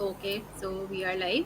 Okay, so we are live.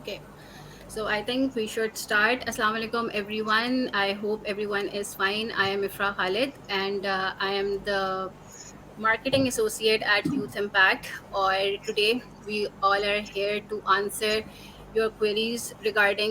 Okay. So I think we should start. Assalamu alaikum everyone. I hope everyone is fine. I am Ifra Khalid, and I am the marketing associate at Youth Impact. Or today we all are here to answer your queries regarding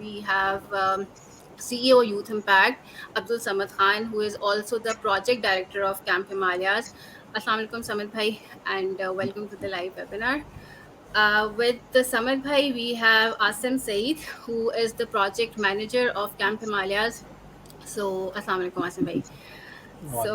we have CEO Youth Impact Abdul Samad Khan, who is also the project director of Camp Himalayas. Assalamu alaikum Samad bhai, and welcome to the live webinar. With the Samad bhai, we have Asim Saeed, who is the project manager of Camp Himalayas. So assalamu alaikum Asim bhai. So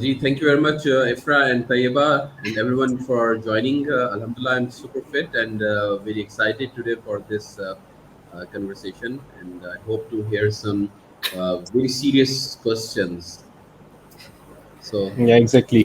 Ji, thank you very much, Ifra and Tayeba and everyone for joining. Alhamdulillah, I'm super fit and very excited today for this conversation, and I hope to hear some very serious questions. So, Yeah, exactly.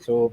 So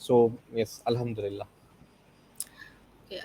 So yes, Alhamdulillah.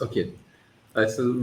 okay, it's a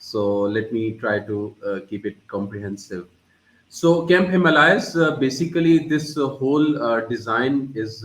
So let me try to keep it comprehensive. So Camp Himalayas, basically this whole design is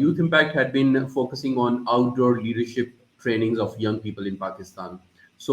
Youth Impact had been focusing on outdoor leadership trainings of young people in Pakistan. So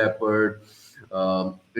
leopard,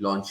launch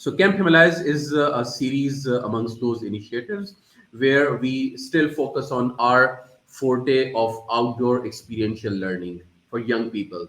So Camp Himalayas is a series amongst those initiatives where we still focus on our forte of outdoor experiential learning for young people.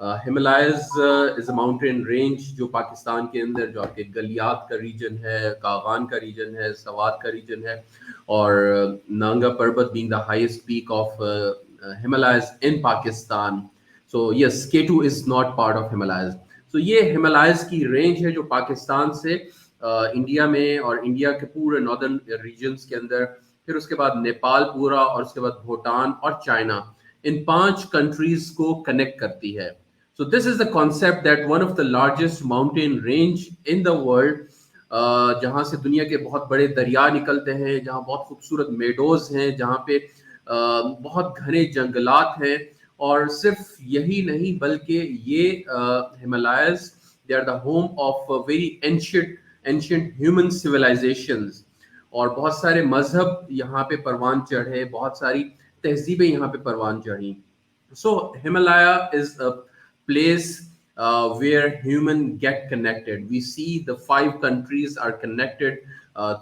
Himalayas is a mountain range جو پاکستان کے اندر جو آپ کے گلیات کا region ہے, کاغان کا region ہے, سوات کا ریجن ہے, اور نانگا پربت being the highest peak of Himalayas in Pakistan. So yes, K2 is not part of Himalayas. So یہ ہمالیز کی رینج ہے جو پاکستان سے انڈیا میں اور انڈیا کے پورے ناردرن ریجنز کے اندر, پھر اس کے بعد نیپال پورا, اور اس کے بعد بھوٹان اور چائنا, ان 5 کنٹریز کو کنیکٹ کرتی ہے. So this is the concept that one of the largest mountain range in the world, جہاں سے دنیا کے بہت بڑے دریا نکلتے ہیں, جہاں بہت خوبصورت میڈوز ہیں, جہاں پہ بہت گھنے جنگلات ہیں, اور صرف یہی نہیں بلکہ یہ Himalayas they are the home of very ancient human civilizations, اور بہت سارے مذہب یہاں پہ پروان چڑھے, بہت ساری تہذیبیں یہاں پہ پروان چڑھی. So Himalaya is a place where human get connected. We see the 5 countries are connected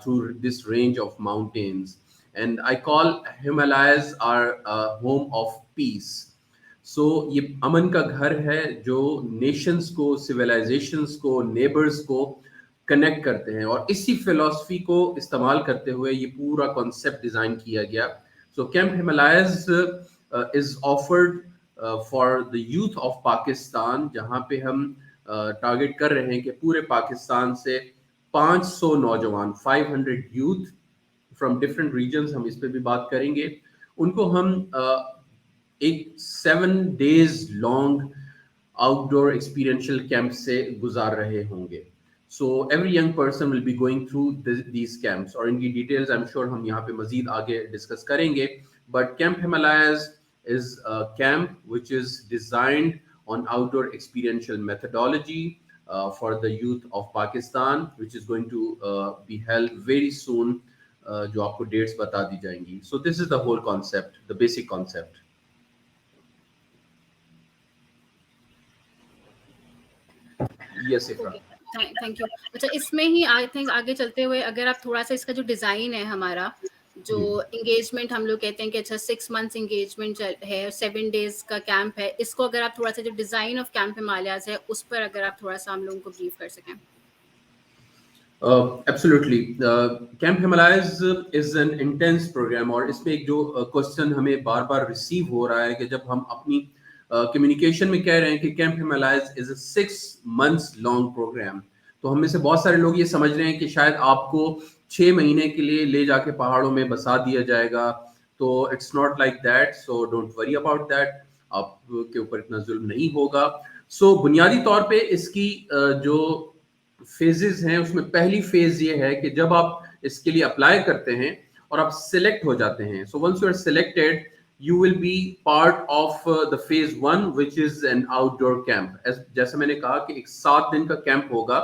through this range of mountains, and I call Himalayas our home of peace. سو یہ امن کا گھر ہے جو نیشنز کو, سویلائزیشنز کو, نیبرز کو connect کرتے ہیں, اور اسی فلسفی کو استعمال کرتے ہوئے یہ پورا کانسیپٹ ڈیزائن کیا گیا. So Camp Himalayas is offered for the youth of Pakistan, جہاں پہ ہم ٹارگیٹ کر رہے ہیں کہ پورے پاکستان سے 500 نوجوان, 500 یوتھ فرام ڈفرینٹ ریجنز, ہم اس پہ بھی بات کریں گے, ان کو ہم ایک 7 days long outdoor experiential camp سے گزار رہے ہوں گے. So every young person will be going through these camps, اور ان کی ڈیٹیلز آئی ایم شیور ہم یہاں پہ مزید آگے ڈسکس کریں گے. But Camp Himalayas is a camp which is designed on outdoor experiential methodology for the youth of Pakistan, which is going to be held very soon, جو آپ کو ڈیٹس بتا دی جائیں گی. So this is the whole concept, the basic concept. Yes, Ifra. Thank you. اچھا, اس میں ہی I think آگے چلتے ہوئے اگر آپ تھوڑا سا اس کا جو ڈیزائن ہے ہمارا, جو انگیجمنٹ ہم لوگ کہتے ہیں کہ اچھا 6 months انگیجمنٹ ہے, 7 days کا کیمپ ہے, اس کو اگر آپ تھوڑا سا جو ڈیزائن آف کیمپ ہمالیاز ہے اس پر اگر آپ تھوڑا سا ہم لوگوں کو بریف کر سکیں. Absolutely. Camp Himalayas is an intense program, اور اس میں ایک جو کوشچن ہمیں بار بار ریسیو ہو رہا ہے کہ جب ہم اپنی کمیونیکیشن میں کہہ رہے ہیں کہ کیمپ ہمالیاز از اے 6 months لانگ پروگرام, تو ہم میں سے بہت سارے لوگ یہ سمجھ رہے ہیں کہ شاید آپ کو 6 مہینے کے لیے لے جا کے پہاڑوں میں بسا دیا جائے گا. تو it's not like that, so don't worry about that, آپ کے اوپر اتنا ظلم نہیں ہوگا. سو بنیادی طور پہ اس کی جو فیزز ہیں, اس میں پہلی فیز یہ ہے کہ جب آپ اس کے لیے اپلائی کرتے ہیں اور آپ سلیکٹ ہو جاتے ہیں, so once you are selected you will be part of the phase 1 which is an outdoor camp. جیسے میں نے کہا کہ ایک 7 دن کا کیمپ ہوگا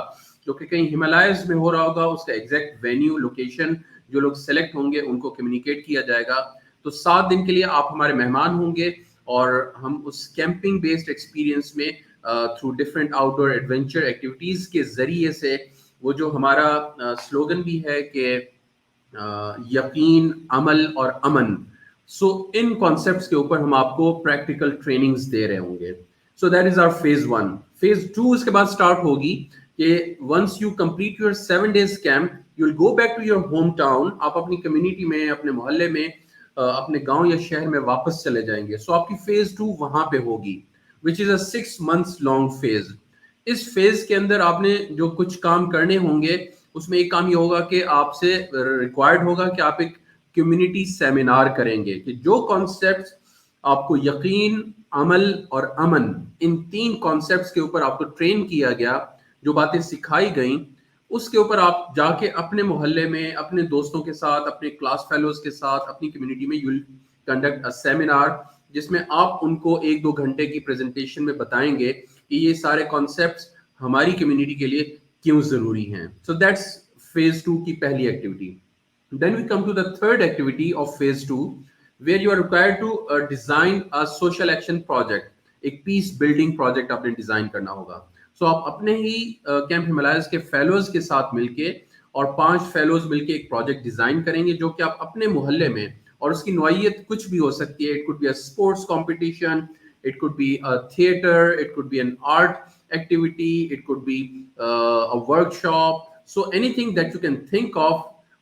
جو کہ کہیں ہمالیز میں ہو رہا ہوگا, اس کا ایگزیکٹ وینیو لوکیشن جو لوگ سلیکٹ ہوں گے ان کو کمیونیکیٹ کیا جائے گا. تو 7 دن کے لیے آپ ہمارے مہمان ہوں گے, اور ہم اس کیمپنگ بیسڈ ایکسپیرینس میں تھرو ڈفرینٹ آؤٹ ڈور ایڈونچر ایکٹیویٹیز کے ذریعے سے, وہ جو ہمارا سلوگن بھی ہے کہ یقین, عمل اور امن, سو ان کانسیپٹس کے اوپر ہم آپ کو پریکٹیکل ٹریننگز دے رہے ہوں گے. So that is our phase 1. phase 2 اس کے بعد اسٹارٹ ہوگی کہ once you complete your 7 days camp, you will go back to your hometown, آپ اپنی کمیونٹی میں, اپنے محلے میں, اپنے گاؤں یا شہر میں واپس چلے جائیں گے. سو آپ کی phase 2 وہاں پہ ہوگی, وچ از اے 6 months لانگ فیز. اس فیز کے اندر آپ نے جو کچھ کام کرنے ہوں گے, اس میں ایک کام یہ ہوگا کہ آپ سے ریکوائرڈ ہوگا کہ آپ ایک کمیونٹی سیمینار کریں گے, کہ جو کانسیپٹس آپ کو یقین, عمل اور امن, ان 3 کانسیپٹس کے اوپر آپ کو ٹرین کیا گیا, جو باتیں سکھائی گئیں, اس کے اوپر آپ جا کے اپنے محلے میں, اپنے دوستوں کے ساتھ, اپنے کلاس فیلوز کے ساتھ, اپنی کمیونٹی میں you will conduct a seminar, جس میں آپ ان کو 1-2 گھنٹے کی پریزنٹیشن میں بتائیں گے کہ یہ سارے کانسیپٹس ہماری کمیونٹی کے لیے کیوں ضروری ہیں. سو دیٹس phase 2 کی پہلی activity. Then we come to the third activity of phase 2, where you are required to design a social action project. ایک پیس بلڈنگ پروجیکٹ آپ نے ڈیزائن کرنا ہوگا. سو آپ اپنے ہی کیمپ ہمالیاز کے فیلوز کے ساتھ مل کے, اور 5 فیلوز مل کے ایک پروجیکٹ ڈیزائن کریں گے, جو کہ آپ اپنے محلے میں, اور اس کی نوعیت کچھ بھی ہو سکتی ہے, it could be a sports competition, it could be a theater, it could be an art activity, it could be a workshop. So anything that you can think of,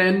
10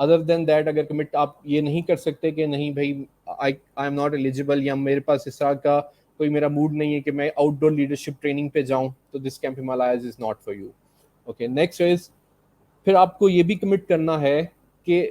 other than that اگر commit آپ یہ نہیں کر سکتے کہ نہیں بھائی آئی am not eligible یا میرے پاس اس طرح کا کوئی میرا موڈ نہیں ہے کہ میں آؤٹ ڈور لیڈرشپ ٹریننگ پہ جاؤں, تو this Camp Himalayas is not for you. Okay, next is پھر آپ کو یہ بھی کمٹ کرنا ہے کہ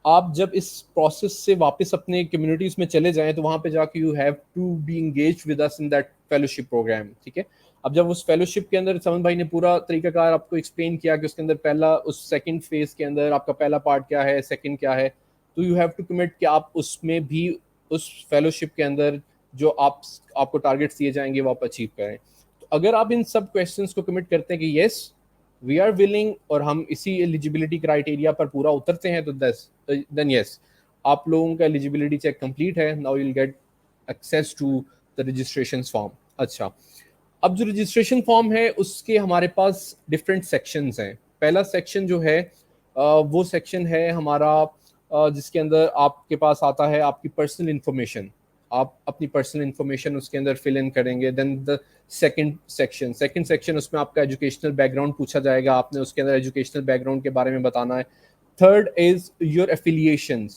آپ جب اس پروسیس سے واپس اپنے کمیونٹیز میں چلے جائیں تو وہاں پہ جا کے you have to be engage with us in that fellowship program. ٹھیک ہے, اب جب اس فیلوشپ کے اندر سمن بھائی نے پورا طریقہ کار آپ کو ایکسپلین کیا کہ اس کے اندر پہلا اس سیکنڈ فیز کے اندر آپ کا پہلا پارٹ کیا ہے, سیکنڈ کیا ہے, تو یو ہیو ٹو کمٹ کہ آپ اس میں بھی اس فیلوشپ کے اندر جو آپ کو ٹارگیٹس دیے جائیں گے وہ آپ اچیو کریں. تو اگر آپ ان سب کویشچنس کو کمٹ کرتے ہیں کہ یس وی آر ولنگ اور ہم اسی ایلیجیبلٹی کرائٹیریا پر پورا اترتے ہیں, تو دین یس آپ لوگوں کا ایلیجیبلٹی چیک کمپلیٹ ہے. Now you will get access to the registration form. اچھا, اب جو رجسٹریشن فارم ہے اس کے ہمارے پاس ڈفرینٹ سیکشنز ہیں. پہلا سیکشن جو ہے وہ سیکشن ہے ہمارا جس کے اندر آپ کے پاس آتا ہے آپ کی پرسنل انفارمیشن. آپ اپنی پرسنل انفارمیشن اس کے اندر فل ان کریں گے. دین دا سیکنڈ سیکشن اس میں آپ کا ایجوکیشنل بیک گراؤنڈ پوچھا جائے گا, آپ نے اس کے اندر ایجوکیشنل بیک گراؤنڈ کے بارے میں بتانا ہے. Third is your affiliations.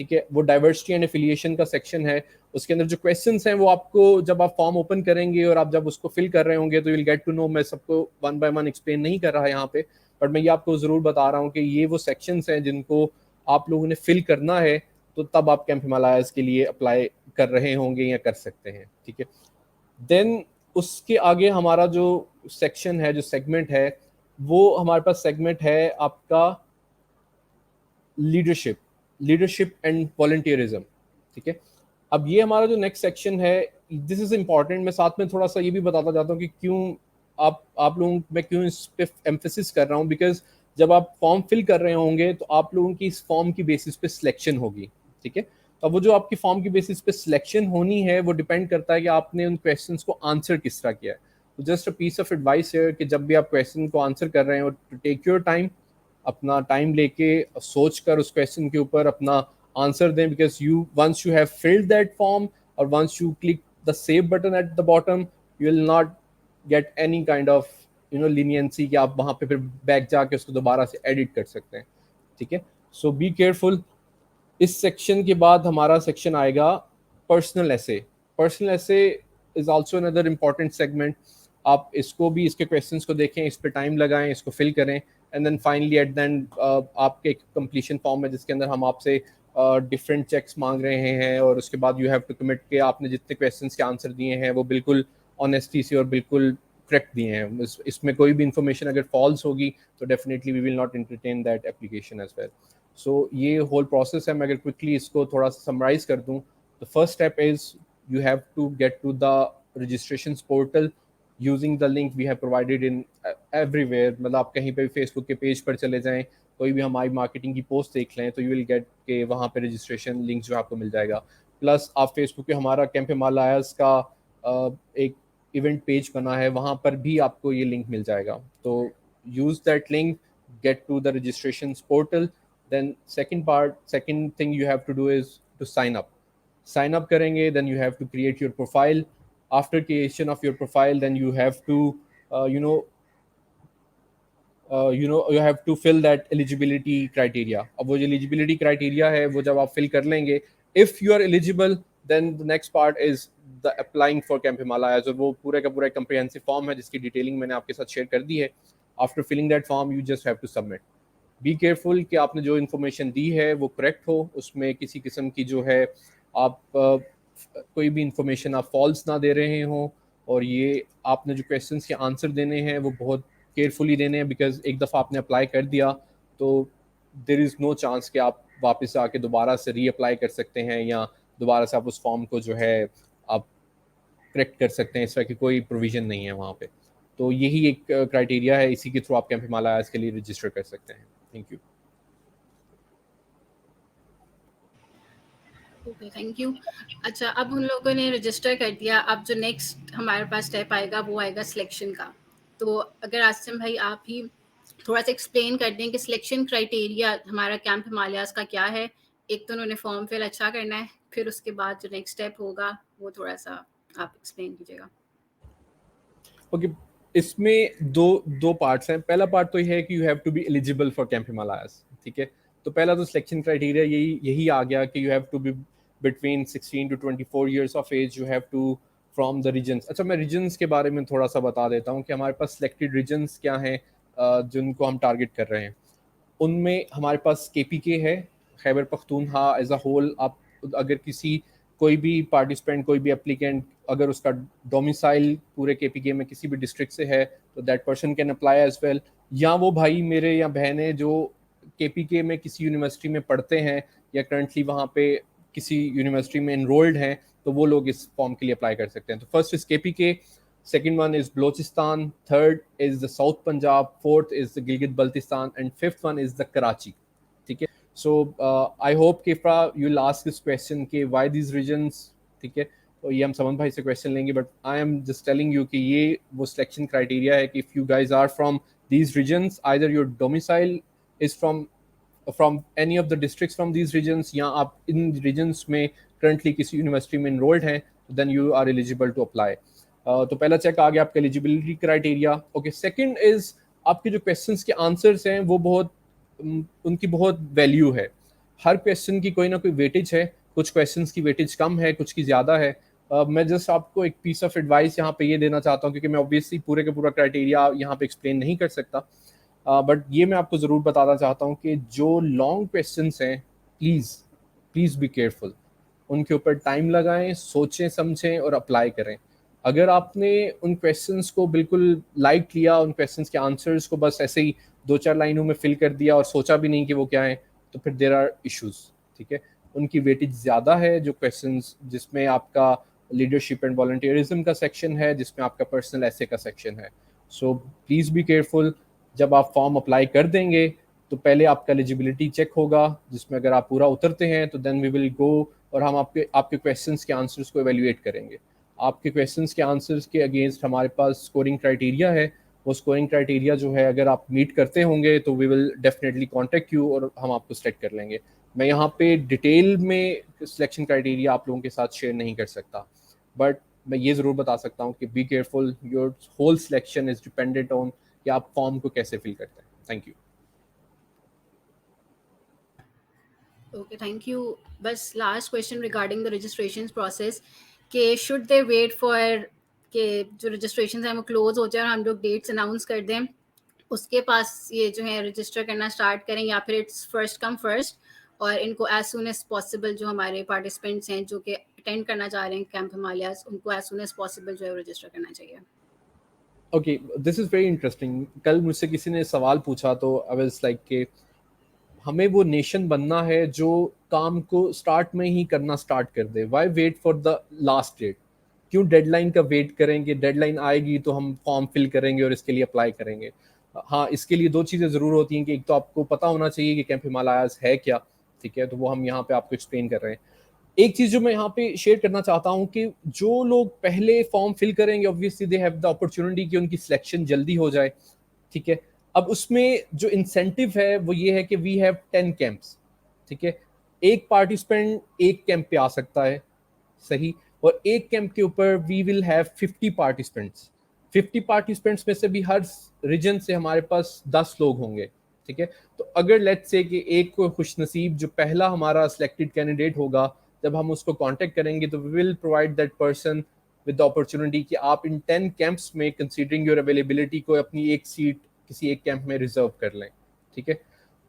ٹھیک ہے, وہ ڈائیورسٹی اینڈ ایفیلیشن کا سیکشن ہے. اس کے اندر جو کویشچنس ہیں وہ آپ کو جب آپ فارم اوپن کریں گے اور آپ جب اس کو فل کر رہے ہوں گے تو you will get to know. میں سب کو ون بائی ون ایکسپلین نہیں کر رہا یہاں پہ, بٹ میں یہ آپ کو ضرور بتا رہا ہوں کہ یہ وہ سیکشنس ہیں جن کو آپ لوگوں نے فل کرنا ہے, تو تب آپ کیمپ ہمالیاز کے لیے اپلائی کر رہے ہوں گے یا کر سکتے ہیں. ٹھیک ہے, دین اس کے آگے ہمارا جو سیکشن ہے, جو سیگمنٹ ہے, وہ ہمارے پاس سیگمنٹ ہے آپ کا لیڈرشپ اینڈ والنٹیئرزم. ٹھیک ہے, اب یہ ہمارا جو نیکسٹ سیکشن ہے دس از امپورٹنٹ. میں ساتھ میں تھوڑا سا یہ بھی بتاتا جاتا ہوں کہ کیوں آپ لوگوں میں کیوں اس پہ ایمفیسس کر رہا ہوں, بیکاز جب آپ فارم فل کر رہے ہوں گے تو آپ لوگوں کی اس فارم کی بیسس پہ سلیکشن ہوگی. ٹھیک ہے, تو وہ جو آپ کی فارم کی بیسس پہ سلیکشن ہونی ہے وہ ڈیپینڈ کرتا ہے کہ آپ نے ان کویشچنس کو آنسر کس طرح کیا ہے. تو just a piece of advice ہے کہ جب بھی آپ کویشچن کو آنسر کر رہے ہیں ٹو ٹیک یور ٹائم, اپنا ٹائم لے کے سوچ کر اس کویشچن کے اوپر اپنا آنسر دیں, because once you have filled that form اور once you click the save button at the bottom you will not get any kind of leniency کہ آپ وہاں پہ پھر بیک جا کے اس کو دوبارہ سے ایڈٹ کر سکتے ہیں. ٹھیک ہے, سو بی کیئرفل. اس سیکشن کے بعد ہمارا سیکشن آئے گا پرسنل ایسے. پرسنل ایسے is also another important segment. آپ اس کو بھی اس کے کویشچنس کو دیکھیں, اس پہ ٹائم لگائیں, اس کو فل کریں, اینڈ دین فائنلی ایٹ دین آپ کے ایک کمپلیشن فارم ہے جس کے اندر ہم آپ سے ڈفرینٹ چیکس مانگ رہے ہیں, اور اس کے بعد یو ہیو ٹو کمٹ کہ آپ نے جتنے کویشچنس کے آنسر دیے ہیں وہ بالکل آنیسٹی سے اور بالکل کریکٹ دیے ہیں. اس میں کوئی بھی انفارمیشن اگر فالس ہوگی تو definitely we will not entertain that application as well. So یہ ہول پروسیس ہے. میں اگر کوئکلی اس کو تھوڑا سا سمرائز کر دوں, the first step is you have to get to the registrations portal using the link we have provided in everywhere. مطلب آپ کہیں پہ بھی فیس بک کے پیج پر چلے جائیں, کوئی بھی ہماری مارکیٹنگ کی پوسٹ دیکھ لیں تو یو ول گیٹ کہ وہاں پہ رجسٹریشن لنک جو آپ کو مل جائے گا. پلس آپ فیس بک پہ ہمارا کیمپ ہمالیاز کا ایک ایونٹ پیج بنا ہے, وہاں پر بھی آپ کو یہ لنک مل جائے گا. تو use that link, get to the registrations portal. Then second thing you have to do is to sign up کریں گے. Then you have to create your profile. After creation of your profile, then you have to you have to fill that eligibility criteria. اب وہ جو eligibility criteria ہے وہ جب آپ fill کر لیں گے, if you are eligible, then the next part is the applying for Camp Himalayas. اور وہ پورے کا پورا comprehensive form ہے جس کی ڈیٹیلنگ میں نے آپ کے ساتھ شیئر کر دی ہے. After filling that form, you just have to submit. Be careful کہ آپ نے جو انفارمیشن دی ہے وہ کریکٹ ہو, اس میں کسی قسم کی جو ہے آپ کوئی بھی انفارمیشن آپ فالس نہ دے رہے ہوں, اور یہ آپ نے جو کویشچنس کے آنسر دینے ہیں وہ بہت کیئرفلی دینے ہیں, بیکاز ایک دفعہ آپ نے اپلائی کر دیا تو دیر از نو چانس کہ آپ واپس آ کے دوبارہ سے ری اپلائی کر سکتے ہیں یا دوبارہ سے آپ اس فارم کو جو ہے آپ کریکٹ کر سکتے ہیں. اس طرح کی کوئی پروویژن نہیں ہے وہاں پہ. تو یہی ایک کرائٹیریا ہے, اسی کے تھرو آپ کیمپ ہمالیاز کے لیے رجسٹر کر سکتے ہیں. Thank you. Okay, thank you. اچھا, اب ہم لوگوں نے رجسٹر کر دیا, اب جو نیکسٹ ہمارے پاس اسٹیپ آئے گا وہ آئے گا سلیکشن کا. تو اگر عاصم بھائی آپ ہی تھوڑا سا ایکسپلین کر دیں کہ سلیکشن کرائٹیریا ہمارا کیمپ ہمالیاز کا کیا ہے. ایک تو انہوں نے فارم فل اچھا کرنا ہے, پھر اس کے بعد جو نیکسٹ اسٹیپ ہوگا وہ تھوڑا سا آپ ایکسپلین کیجیے گا. اوکے, اس میں دو پارٹس ہیں. پہلا پارٹ تو یہ ہے کہ you have to be eligible for camp Himalayas. ٹھیک ہے, تو پہلا تو سلیکشن کرائٹیریا یہی آ گیا کہ you have to be between 16 to 24 years of age, you have to from the regions. اچھا میں ریجنس کے بارے میں تھوڑا سا بتا دیتا ہوں کہ ہمارے پاس سلیکٹڈ ریجنس کیا ہیں جن کو ہم ٹارگٹ کر رہے ہیں. ان میں ہمارے پاس KPK ہے, Khyber Pakhtunkhwa as a whole. آپ اگر کوئی بھی پارٹیسپینٹ, کوئی بھی اپلیکینٹ اگر اس کا ڈومیسائل پورے KPK میں کسی بھی ڈسٹرکٹ سے ہے تو that person can apply as well. یا وہ بھائی میرے یا بہنیں جو KPK میں کسی یونیورسٹی میں پڑھتے ہیں یا کرنٹلی وہاں پہ کسی یونیورسٹی میں انرولڈ ہیں تو وہ لوگ اس فارم کے لیے اپلائی کر سکتے ہیں. تو first is KPK, second one is Balochistan, third is the South Punjab, fourth is the Gilgit Baltistan, and fifth one is the Karachi. ٹھیک ہے. So I hope Kifra you'll ask this question کہ why these regions. ٹھیک ہے, تو یہ ہم سمن بھائی سے کویشچن لیں گے, but I am just telling you کہ یہ وہ سلیکشن کرائٹیریا ہے کہ if you guys are from these regions, either your domicile is from any of the districts from these regions یا آپ ان regions میں currently کسی یونیورسٹی میں enrolled ہیں, then you are eligible to apply. تو پہلا چیک آ گیا آپ کا eligibility criteria. Okay, second is آپ کے جو کویشچنس کے آنسرس ہیں وہ بہت ان کی بہت ویلیو ہے. ہر کویشچن کی کوئی نہ کوئی ویٹیج ہے, کچھ کویشچنس کی ویٹیج کم ہے, کچھ کی زیادہ ہے. میں جسٹ آپ کو ایک پیس آف ایڈوائس یہاں پہ یہ دینا چاہتا ہوں کیونکہ میں اوبیسلی پورے کا پورا کرائٹیریا یہاں پہ ایکسپلین نہیں کر سکتا, بٹ یہ میں آپ کو ضرور بتانا چاہتا ہوں کہ جو لانگ کویشچنس ہیں پلیز بی کیئرفل. ان کے اوپر ٹائم لگائیں, سوچیں سمجھیں اور اپلائی کریں. اگر آپ نے ان کویشچنس کو بالکل لائٹ لیا, ان کویشچنس کے آنسرس کو بس ایسے ہی 2-4 لائنوں میں فل کر دیا اور سوچا بھی نہیں کہ وہ کیا ہیں, تو پھر دیر آر ایشوز. ٹھیک ہے, ان کی ویٹیج زیادہ ہے جو کویشچنس جس میں آپ کا لیڈرشپ اینڈ والنٹیئرزم کا سیکشن ہے, جس میں آپ کا پرسنل ایسے کا سیکشن ہے. So please be careful. جب آپ فارم اپلائی کر دیں گے تو پہلے آپ کا ایلیجیبلٹی چیک ہوگا, جس میں اگر آپ پورا اترتے ہیں تو دین وی ول گو اور ہم آپ کے کویشچنس کے آنسرس کو ایویلویٹ کریں گے. آپ کے کویشچنس کے آنسرس کے اگینسٹ ہمارے پاس اسکورنگ کرائٹیریا ہے. وہ اسکورنگ کرائٹیریا جو ہے اگر آپ میٹ کرتے ہوں گے تو we will definitely contact you اور ہم آپ کو سلیکٹ کر لیں گے. میں یہاں پہ ڈیٹیل میں سلیکشن کرائٹیریا آپ لوگوں کے ساتھ شیئر نہیں کر سکتا, بٹ میں یہ ضرور بتا سکتا ہوں کہ be careful, your whole selection is dependent on کہ آپ فارم کو کیسے فل کرتے ہیں. Thank you. Okay, thank you. بس last question regarding the registration process کہ شوڈ دے ویٹ فار کہ جو رجسٹریشن ہیں وہ کلوز ہو جائے اور ہم لوگ ڈیٹس اناؤنس کر دیں اس کے پاس یہ جو ہے رجسٹر کرنا اسٹارٹ کریں, یا پھر اٹس فرسٹ کم فرسٹ اور ان کو ایز سون ایز پاسبل جو ہمارے پارٹیسپینٹس ہیں جو کہ اٹینڈ کرنا چاہ رہے ہیں کیمپ ہمالیاز, ان کو ایز سون ایز پاسبل جو ہے رجسٹر کرنا چاہیے. Okay, this is very interesting. کل مجھ سے کسی نے سوال پوچھا تو آئی واز لائک کہ ہمیں وہ نیشن بننا ہے جو کام کو اسٹارٹ میں ہی کرنا اسٹارٹ کر دے. Why wait for the last date? کیوں ڈیڈ لائن کا ویٹ کریں گے؟ ڈیڈ لائن آئے گی تو ہم فارم فل کریں گے اور اس کے لیے اپلائی کریں گے. ہاں, اس کے لیے 2 چیزیں ضرور ہوتی ہیں کہ ایک تو آپ کو پتہ ہونا چاہیے کہ کیمپ ہمالیاز ہے کیا. ٹھیک ہے, تو وہ ہم یہاں پہ آپ کو ایکسپلین کر رہے ہیں. ایک چیز جو میں یہاں پہ شیئر کرنا چاہتا ہوں کہ جو لوگ پہلے فارم فل کریں گے obviously they have the opportunity کہ ان کی سلیکشن جلدی ہو جائے. ٹھیک ہے, اب اس میں جو انسینٹیو ہے وہ یہ ہے کہ وی ہیو 10 کیمپس. ٹھیک ہے, ایک پارٹیسپینٹ ایک کیمپ پہ آ سکتا ہے, صحیح, اور ایک کیمپ کے اوپر وی ول ہیو 50 پارٹیسپینٹس. 50 پارٹیسپینٹس میں سے بھی ہر ریجن سے ہمارے پاس 10 لوگ ہوں گے. ٹھیک ہے, تو اگر لیٹس سے کہ ایک کو خوش نصیب جو پہلا ہمارا سلیکٹڈ کینڈیڈیٹ ہوگا, جب ہم اس کو کانٹیکٹ کریں گے تو we will provide that person with the opportunity کہ آپ ان 10 کیمپس میں کنسیڈرنگ یور اویلیبلٹی کو اپنی ایک سیٹ کسی ایک کیمپ میں ریزرو کر لیں. ٹھیک ہے,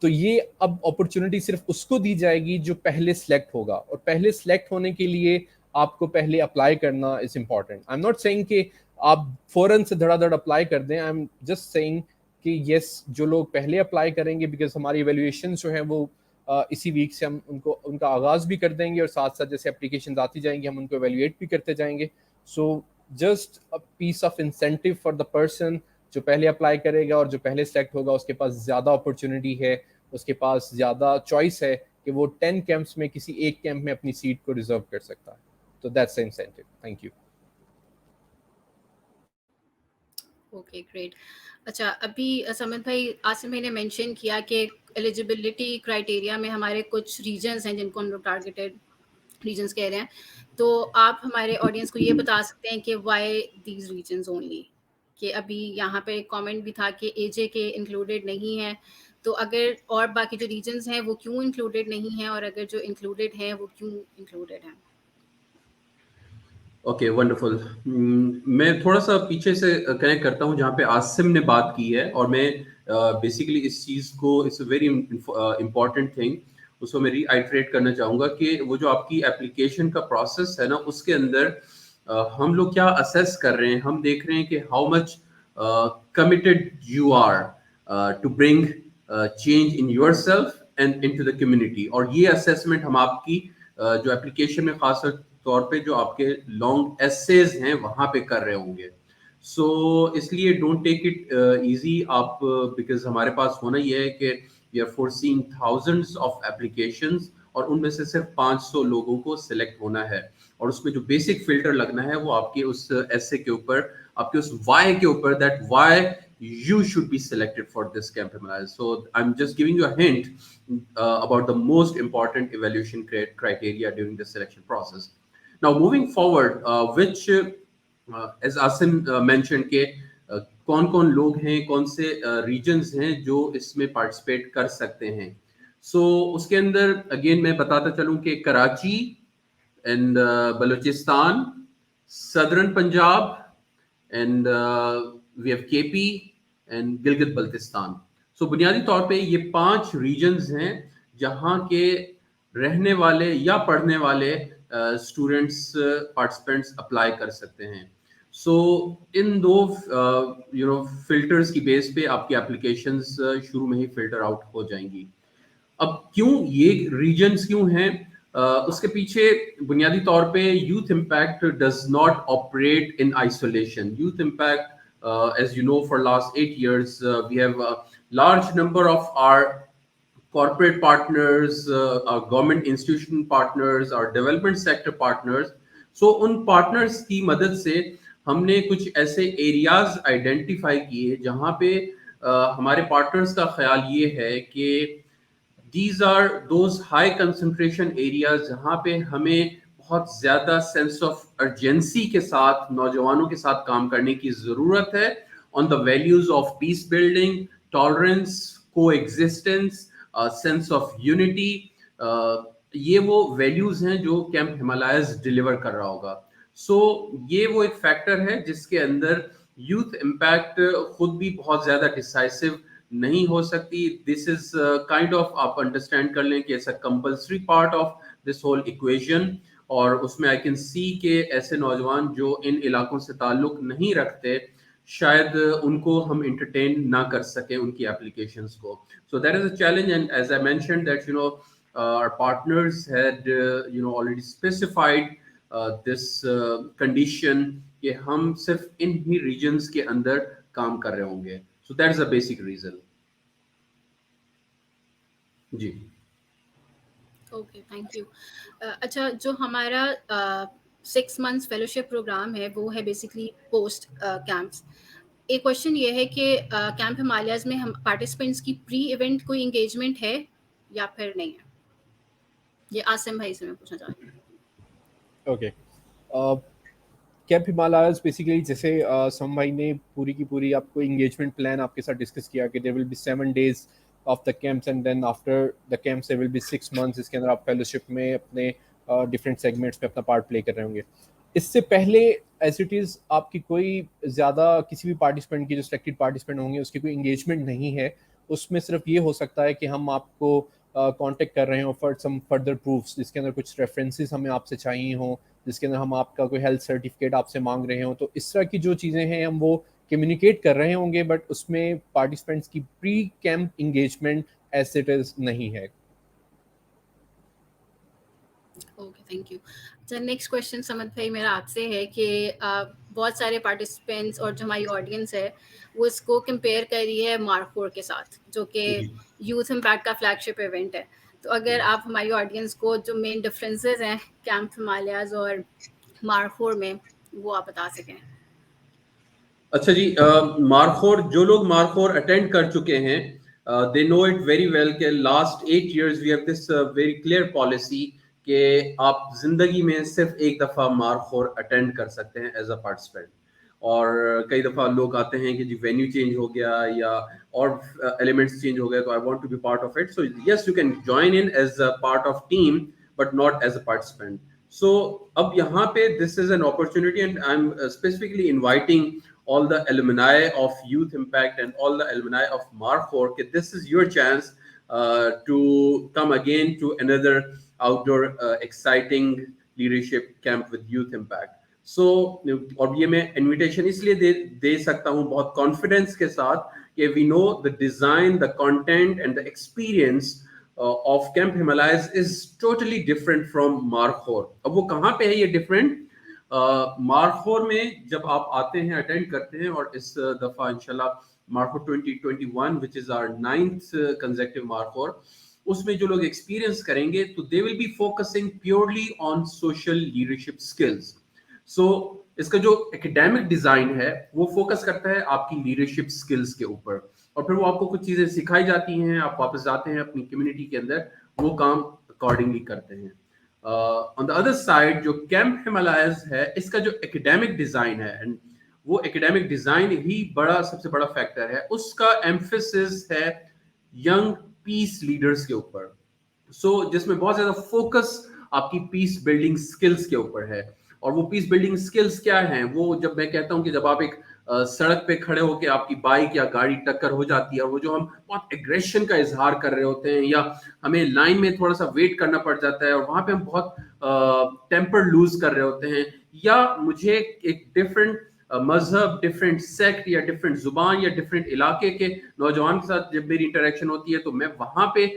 تو یہ اب اپرچونٹی صرف اس کو دی جائے گی جو پہلے سلیکٹ ہوگا, اور پہلے سلیکٹ ہونے کے لیے آپ کو پہلے اپلائی کرنا is important. I am not seeing کہ آپ فوراً سے دھڑا دھڑ اپلائی کر دیں. آئی ایم جسٹ سیئنگ کہ یس, جو لوگ پہلے اپلائی کریں گے بیکاز ہماری ایویلویشن جو ہیں وہ اسی ویک سے ہم ان کا آغاز بھی کر دیں گے, اور ساتھ ساتھ جیسے اپلیکیشنز آتی جائیں گی ہم ان کو ایویلویٹ بھی کرتے جائیں گے. So just a piece of incentive for the person جو پہلے اپلائی کرے گا اور جو پہلے سلیکٹ ہوگا اس کے پاس زیادہ اپرچونٹی ہے, اس کے پاس زیادہ چوائس ہے کہ وہ 10 کیمپس میں کسی ایک کیمپ میں اپنی سیٹ کو ریزرو کر سکتا ہے. تو that's the incentive. Thank you. Okay, great. اچھا, ابھی سمت بھائی آصف بھائی نے مینشن کیا کہ ایلیجیبلٹی کرائٹیریا میں ہمارے کچھ ریجنس ہیں جن کو ہم لوگ ٹارگیٹیڈ ریجنس کہہ رہے ہیں, تو آپ ہمارے آڈینس کو یہ بتا سکتے ہیں کہ وائی دیز ریجنز اونلی. کہ ابھی یہاں پہ ایک کامنٹ بھی تھا کہ اے جے کے انکلوڈیڈ نہیں ہیں, تو اگر اور باقی جو ریجنز ہیں وہ کیوں انکلوڈیڈ نہیں ہیں, اور اگر جو انکلوڈیڈ ہیں وہ کیوں انکلوڈیڈ ہیں؟ Okay wonderful. میں تھوڑا سا پیچھے سے کنیکٹ کرتا ہوں جہاں پہ عاصم نے بات کی ہے, اور میں بیسیکلی اس چیز کو, it's a very important thing, اس کو میں ری آئٹریٹ کرنا چاہوں گا کہ وہ جو آپ کی اپلیکیشن کا پروسیس ہے نا, اس کے اندر ہم لوگ کیا اسیس کر رہے ہیں. ہم دیکھ رہے ہیں کہ how much committed you are to bring change in yourself and into the community, اور یہ اسیسمنٹ ہم آپ کی جو اپلیکیشن میں خاص طور پہ جو آپ کے لانگ ایسیز ہیں وہاں پہ کر رہے ہوں گے. سو اس لیے ڈونٹ ٹیک اٹ ایزی آپ, بیکاز ہمارے پاس ہونا یہ ہے کہ we are foreseeing thousands of applications, اور ان میں سے صرف 500 لوگوں کو سلیکٹ ہونا ہے, اور اس میں جو بیسک فلٹر لگنا ہے وہ آپ کے اس ایسے کے اوپر, آپ کے اس وائی کے اوپر, that why you should be selected for this camp Himalayas. So I'm just giving you a hint about the most important evaluation criteria during the selection process. Now moving forward, which as Asim mentioned کہ کون کون لوگ ہیں, کون سے regions ہیں جو اس میں پارٹیسپیٹ کر سکتے ہیں. سو اس کے اندر اگین میں بتاتا چلوں کہ Karachi and Balochistan, southern Punjab, and we have K P and Gilgit Baltistan. So بنیادی طور پہ یہ 5 ریجنز ہیں جہاں کے رہنے والے یا پڑھنے والے اسٹوڈنٹس پارٹیسپینٹس اپلائی کر سکتے ہیں. سو ان دو فلٹرز کی بیس پہ آپ کی اپلیکیشنز شروع میں ہی فلٹر آؤٹ ہو جائیں گی. اب کیوں یہ ریجنز کیوں ہیں, اس کے پیچھے بنیادی طور پہ youth impact does not operate in isolation. Youth impact, as you know, for last 8 years we have a large number of our corporate partners, our government institution partners, our development sector partners. So in partners کی مدد سے ہم نے کچھ ایسے areas identify کیے جہاں پہ ہمارے پارٹنرز کا خیال یہ ہے کہ these are those high concentration areas جہاں پہ ہمیں بہت زیادہ سینس آف ارجنسی کے ساتھ نوجوانوں کے ساتھ کام کرنے کی ضرورت ہے, on the values of peace building, tolerance, coexistence, sense of unity. یہ وہ ویلیوز ہیں جو کیمپ ہمالائز ڈلیور کر رہا ہوگا. سو یہ وہ ایک فیکٹر ہے جس کے اندر یوتھ امپیکٹ خود بھی بہت زیادہ ڈیسائسو نہیں ہو سکتی. دس از کائنڈ آف, آپ انڈرسٹینڈ کر لیں کہ ایسا compulsory part of this whole equation, اور اس میں آئی کین سی کہ ایسے نوجوان جو ان علاقوں سے تعلق نہیں رکھتے شاید ان کو ہم انٹرٹین نہ کر سکیں ان کی اپلیکیشنز کو. سو that is a challenge, and as I mentioned that our partners had already specified this condition کہ ہم صرف ان ہی ریجنز کے اندر کام کر رہے ہوں گے. So that is a basic reason. جی اوکے, تھینک یو. اچھا, جو ہمارا 6 months فیلوشپ پروگرام ہے وہ ہے بیسکلی پوسٹ کیمپس. ایک کوشچن یہ ہے کہ کیمپ ہمالیاز میں ہم پارٹیسپینٹس کی پری ایونٹ کوئی انگیجمنٹ ہے یا پھر نہیں ہے؟ یہ عاصم بھائی سے میں پوچھنا چاہ رہی ہوں. اوکے, کیمپ ہمالیاز بیسیکلی جیسے سم بھائی نے پوری کی پوری آپ کو انگیجمنٹ پلان آپ کے ساتھ ڈسکس کیا کہ there will be 7 days of the camps and then after the camps there will be 6 months, اس کے اندر آپ فیلوشپ میں اپنے ڈفرینٹ سیگمنٹس میں اپنا پارٹ پلے کر رہے ہوں گے. اس سے پہلے ایز اٹ از آپ کی کوئی زیادہ کسی بھی پارٹیسپینٹ کی جو سلیکٹڈ پارٹیسپینٹ ہوں گے اس کی کوئی انگیجمنٹ نہیں ہے. اس میں صرف یہ ہو سکتا ہے کہ ہم آپ کو کانٹیکٹ کر رہے ہوں فار سم فردر پروفس, جس کے اندر کچھ ریفرنسز ہمیں آپ سے چاہیے ہوں, جس کے اندر ہم آپ کا کوئی ہیلتھ سرٹیفکیٹ آپ سے مانگ رہے ہوں. تو اس طرح کی جو چیزیں ہیں ہم وہ کمیونیکیٹ کر رہے ہوں گے, بٹ اس میں پارٹیسپینٹس کی pre camp engagement as it is نہیں ہے. Okay, thank you. اچھا, نیکسٹ کویشچن سمت بھائی میرا آپ سے ہے کہ بہت سارے پارٹیسپینٹس اور جو ہماری آڈینس ہے وہ اس کو کمپیئر کر رہی ہے مارک 4 کے ساتھ, جو کہ یوتھ امپیکٹ کا فلیگ شپ ایونٹ ہے. تو اگر آپ ہماری آڈینس کو جو مین ڈفرینسز ہیں کیمپ ہمالیاز اور مارک 4 میں وہ آپ بتا سکیں. اچھا جی, مارخور, جو لوگ مارخور اٹینڈ کر چکے ہیں they know it very well کہ last 8 years we have this very clear policy کہ آپ زندگی میں صرف ایک دفعہ مارخور اٹینڈ کر سکتے ہیں ایز اے پارٹیسپینٹ. اور کئی دفعہ لوگ آتے ہیں کہ جی وینیو چینج ہو گیا یا اور ایلیمنٹس چینج ہو گئے تو I want to be part of it. So yes you can join in as a part of team but not as a participant. So اب یہاں پہ this is an opportunity and I'm specifically inviting all the alumni of Youth Impact and all the alumni of Marfor that this is your chance to come again to another outdoor exciting leadership camp with Youth Impact. So اور یہ میں invitation اس لیے دے سکتا ہوں بہت confidence کے ساتھ کہ we know the design, the content and the experience of Camp Himalayas is totally different from Markhor. اب وہ کہاں پہ ہے یہ ڈفرینٹ؟ مارخور میں جب آپ آتے ہیں اٹینڈ کرتے ہیں اور اس دفعہ انشاءاللہ Markhor 2021 which is our 9th consecutive Markhor, اس میں جو لوگ ایکسپیرینس کریں گے تو they will be focusing purely on social leadership skills. سو اس کا جو اکیڈیمک ڈیزائن ہے وہ فوکس کرتا ہے آپ کی لیڈرشپ سکلز کے اوپر اور پھر وہ آپ کو کچھ چیزیں سکھائی جاتی ہیں, آپ واپس جاتے ہیں اپنی کمیونٹی کے اندر, وہ کام اکارڈنگلی کرتے ہیں. آن دا ادر سائڈ جو کیمپ ہمالائز ہے اس کا جو اکیڈیمک ڈیزائن ہے وہ اکیڈیمک ڈیزائن ہی سب سے بڑا فیکٹر ہے, اس کا ایمفیسس ہے ینگ پیس لیڈرز کے اوپر. سو جس میں بہت زیادہ فوکس آپ کی پیس بلڈنگ سکلز کے اوپر ہے. اور وہ پیس بلڈنگ سکلز کیا ہیں؟ وہ جب میں کہتا ہوں کہ جب آپ ایک سڑک پہ کھڑے ہو کے آپ کی بائک یا گاڑی ٹکر ہو جاتی ہے اور وہ جو ہم بہت ایگریشن کا اظہار کر رہے ہوتے ہیں یا ہمیں لائن میں تھوڑا سا ویٹ کرنا پڑ جاتا ہے اور وہاں پہ ہم بہت ٹیمپر لوز کر رہے ہوتے ہیں, یا مجھے ایک ڈفرینٹ مذہب, ڈفرینٹ سیکٹ یا ڈفرینٹ زبان یا ڈفرینٹ علاقے کے نوجوان کے ساتھ جب میری انٹریکشن ہوتی ہے تو میں وہاں پہ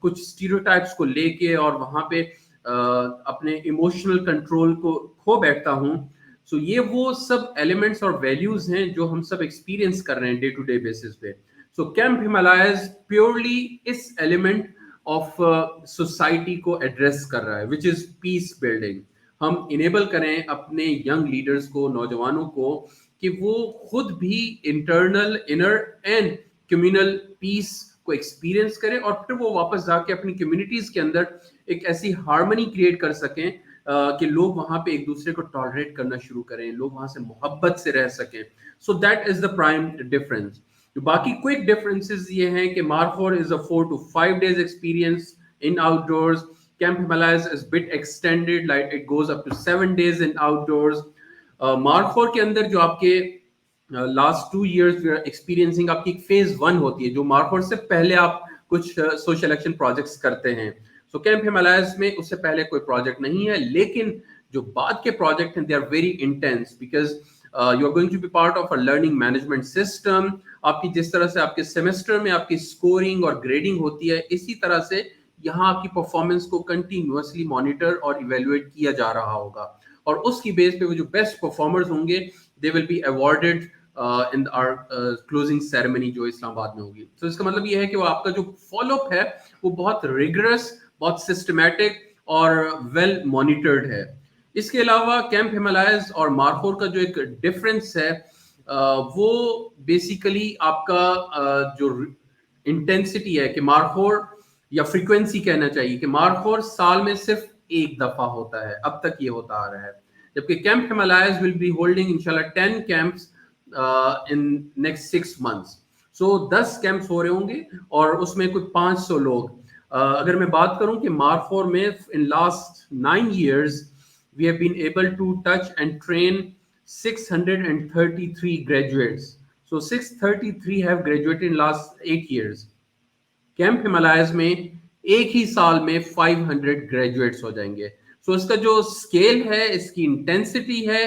کچھ اسٹیریوٹائپس کو لے کے اور وہاں پہ اپنے ایموشنل کنٹرول کو کھو بیٹھتا ہوں. سو یہ وہ سب ایلیمنٹس اور ویلیوز ہیں جو ہم سب ایکسپیرینس کر رہے ہیں ڈے ٹو ڈے بیسس پہ. سو کیمپ ہمالائز پیورلی اس ایلیمنٹ آف سوسائٹی کو ایڈریس کر رہا ہے وچ از پیس بلڈنگ. ہم انیبل کریں اپنے ینگ لیڈرز کو, نوجوانوں کو, کہ وہ خود بھی انٹرنل, انر اینڈ کمیونل پیس کو ایکسپیرینس کریں اور پھر وہ واپس جا کے اپنی کمیونٹیز کے اندر ایک ایسی ہارمنی کریٹ کر سکیں کہ لوگ وہاں پہ ایک دوسرے کو ٹالریٹ کرنا شروع کریں, لوگ وہاں سے محبت سے رہ سکیں. سو that is the prime difference. باقی کوئک ڈفرینسز یہ ہیں کہ مارخور از اے 4 to 5 days experience in out doors. Camp Himalayas is bit extended, like it goes up to 7 days in outdoors. Markhor کے اندر جو آپ کے last 2 years we are experiencing آپ کی ایک phase 1 ہوتی ہے جو مارخور سے پہلے آپ کچھ سوشل ایکشن پروجیکٹس کرتے ہیں. سو کیمپ ہمالائز میں اس سے پہلے کوئی پروجیکٹ نہیں ہے, لیکن جو بعد کے پروجیکٹ ہیں they are very intense because you are going to be part of a learning management system. آپ کی جس طرح سے آپ کے سیمسٹر میں آپ کی اسکورنگ اور گریڈنگ ہوتی ہے, اسی طرح سے یہاں آپ کی پرفارمنس کو کنٹینیوسلی مانیٹر اور ایویلویٹ کیا جا رہا ہوگا اور اس کی بیس پہ وہ جو بیسٹ پرفارمرز ہوں گے they will be awarded in our closing ceremony جو اسلام آباد میں ہوگی. تو اس کا مطلب یہ ہے کہ وہ آپ کا جو فالو اپ ہے وہ بہت ریگرس, بہت سسٹمیٹک اور ویل مانیٹرڈ ہے. اس کے علاوہ کیمپ ہمالائز اور مارخور کا جو ایک ڈفرینس ہے وہ بیسیکلی آپ کا جو انٹینسٹی ہے کہ مارخور یا فریکوینسی کہنا چاہیے کہ مارخور سال میں صرف ایک دفعہ ہوتا ہے, اب تک یہ ہوتا آ رہا ہے, جبکہ Camp Himalayas will be holding انشاءاللہ 10 camps in next 6 months. So 10 camps ہو رہے ہوں گے اور اس میں کوئی 500 لوگ. اگر میں بات کروں کہ مارخور میں in last 9 years we have been able to touch and train 633 graduates. So 633 have graduated in last 8 years. Camp ہمالائز میں ایک ہی سال میں 500 گریجویٹس ہو جائیں گے. سو اس کا جو اسکیل ہے, اس کی انٹینسٹی ہے,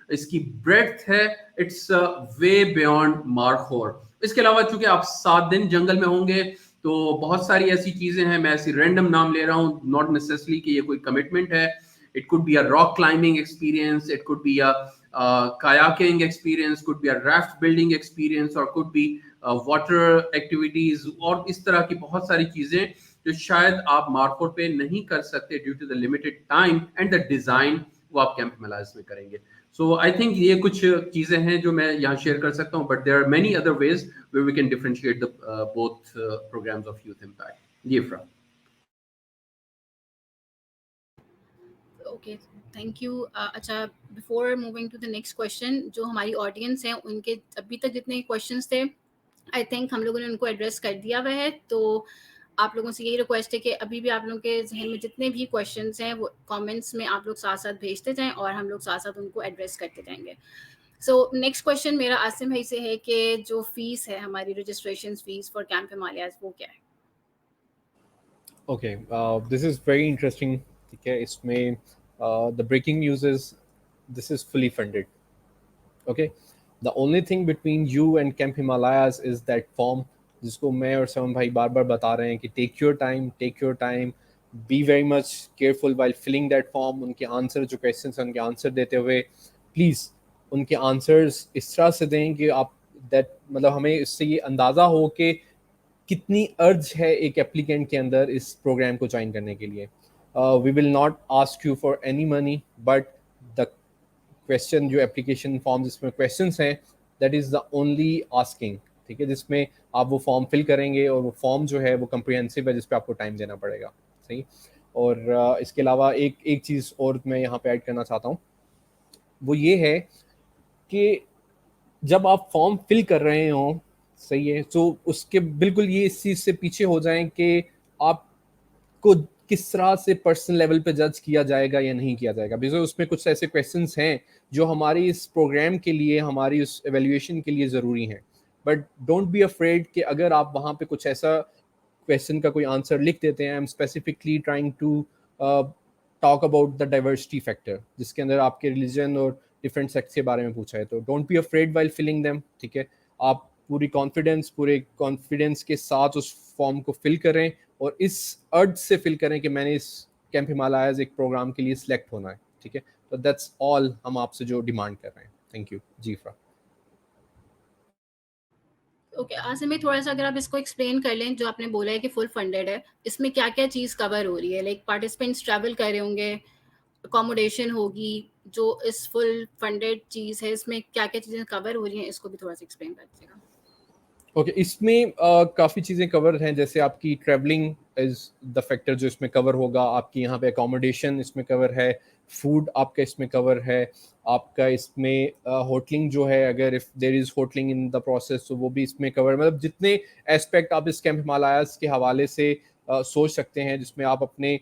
اس کی بریڈتھ ہے, اٹس وے بیونڈ مارخور. اس کے علاوہ چونکہ آپ 7 دن جنگل میں ہوں گے تو بہت ساری ایسی چیزیں ہیں, میں ایسی رینڈم نام لے رہا ہوں, ناٹ نیسسری کہ یہ کوئی کمٹمنٹ ہے. It could be a rock climbing experience, it could be a kayaking experience, could be a raft building experience, or could be water activities, اور اس طرح کی بہت ساری چیزیں جو شاید آپ مارخور پہ نہیں کر سکتے due to the limited time and the design, وہ آپ کیمپ ہمالائز میں کریں گے. سو آئی تھنک یہ کچھ چیزیں ہیں جو میں یہاں شیئر کر سکتا ہوں, but there are many other ways where we can differentiate the both programs of youth impact. جی افرا. Okay thank you. اچھا before moving to the next question, جو ہماری آڈینس ہیں ان کے ابھی تک جتنے کویشچنس تھے آئی تھنک ہم لوگوں نے ان کو ایڈریس کر دیا ہوا ہے. تو آپ لوگوں سے یہی ریکویسٹ ہے کہ ابھی بھی آپ لوگوں کے ذہن میں جتنے بھی کویشچنس ہیں وہ کامنٹس میں آپ لوگ ساتھ ساتھ بھیجتے جائیں اور ہم لوگ ساتھ ساتھ ان کو ایڈریس کرتے جائیں گے. سو نیکسٹ کویشچن میرا عاصم بھائی سے ہے کہ جو فیس ہے ہماری registration fee for camp Himalayas وہ کیا ہے؟ Okay this is very interesting. ٹھیک ہے, اس میں the breaking news is this is fully funded. Okay, the only thing between you and Camp Himalayas is that form, جس کو میں اور سمن بھائی بار بار بتا رہے ہیں کہ take your time, be very much careful while filling that form. ان کے آنسر جو کویشچنس ہیں ان کے آنسر دیتے ہوئے پلیز ان کے آنسرز اس طرح سے دیں کہ آپ دیٹ مطلب ہمیں اس سے یہ اندازہ ہو کہ کتنی ارج ہے ایک اپلیکینٹ کے اندر اس پروگرام کو جوائن کرنے کے لیے. We will not ask you for any money, but the question جو اپلیکیشن فارم جس میں کویشچنس ہیں that is the only asking. ٹھیک ہے, جس میں آپ وہ فارم فل کریں گے اور وہ فارم جو ہے وہ کمپریہنسو ہے جس پہ آپ کو ٹائم دینا پڑے گا. صحیح. اور اس کے علاوہ ایک چیز اور میں یہاں پہ ایڈ کرنا چاہتا ہوں, وہ یہ ہے کہ جب آپ فارم فل کر رہے ہوں, صحیح ہے, تو اس کے بالکل یہ اس چیز سے پیچھے ہو جائیں کہ آپ کو کس طرح سے پرسنل لیول پہ جج کیا جائے گا یا نہیں کیا جائے گا. بیکاز اس میں کچھ ایسے کویشچنس ہیں جو ہماری اس پروگرام کے لیے, ہماری اس ایویلیویشن کے لیے ضروری ہیں. بٹ ڈونٹ بی افریڈ کہ اگر آپ وہاں پہ کچھ ایسا کویشچن کا کوئی آنسر لکھ دیتے ہیں, I am specifically trying to talk about the diversity factor, جس کے اندر آپ کے ریلیجن اور ڈفرینٹ سیکٹس کے بارے میں پوچھا ہے, تو don't be afraid while filling them. ٹھیک ہے, آپ پورے کانفیڈینس کے ساتھ اس فارم کو فل کریں اور اس ارج سے فل کریں کہ میں نے اس کیمپ ہمالیاز ایک پروگرام کے لیے سلیکٹ ہونا ہے. ٹھیک ہے, تو دیٹس آل ہم آپ سے جو ڈیمانڈ کر رہے ہیں. Thank you. G Farah. Okay Asim بھائی تھوڑا سا اگر آپ اس کو ایکسپلین کر لیں, جو آپ نے بولا ہے کہ فل فنڈیڈ ہے, اس میں کیا کیا چیز کور ہو رہی ہے؟ لائک پارٹیسپینٹس ٹریول کر رہے ہوں گے, اکوموڈیشن ہوگی, جو اس فل فنڈیڈ چیز ہے اس میں کیا کیا چیزیں کور ہو رہی ہیں, اس کو بھی تھوڑا سا ایکسپلین کر دیجیے گا. اوکے, اس میں کافی چیزیں کور ہیں, جیسے آپ کی ٹریولنگ از دا فیکٹر جو اس میں کور ہوگا, آپ کی یہاں پہ اکوموڈیشن اس میں کور ہے, فوڈ آپ کا اس میں کور ہے, آپ کا اس میں ہوٹلنگ جو ہے اگر if there is hotelling in the process تو وہ بھی اس میں کور. مطلب جتنے اسپیکٹ آپ اس کیمپ ہمالیاز کے حوالے سے سوچ سکتے ہیں, جس میں آپ اپنے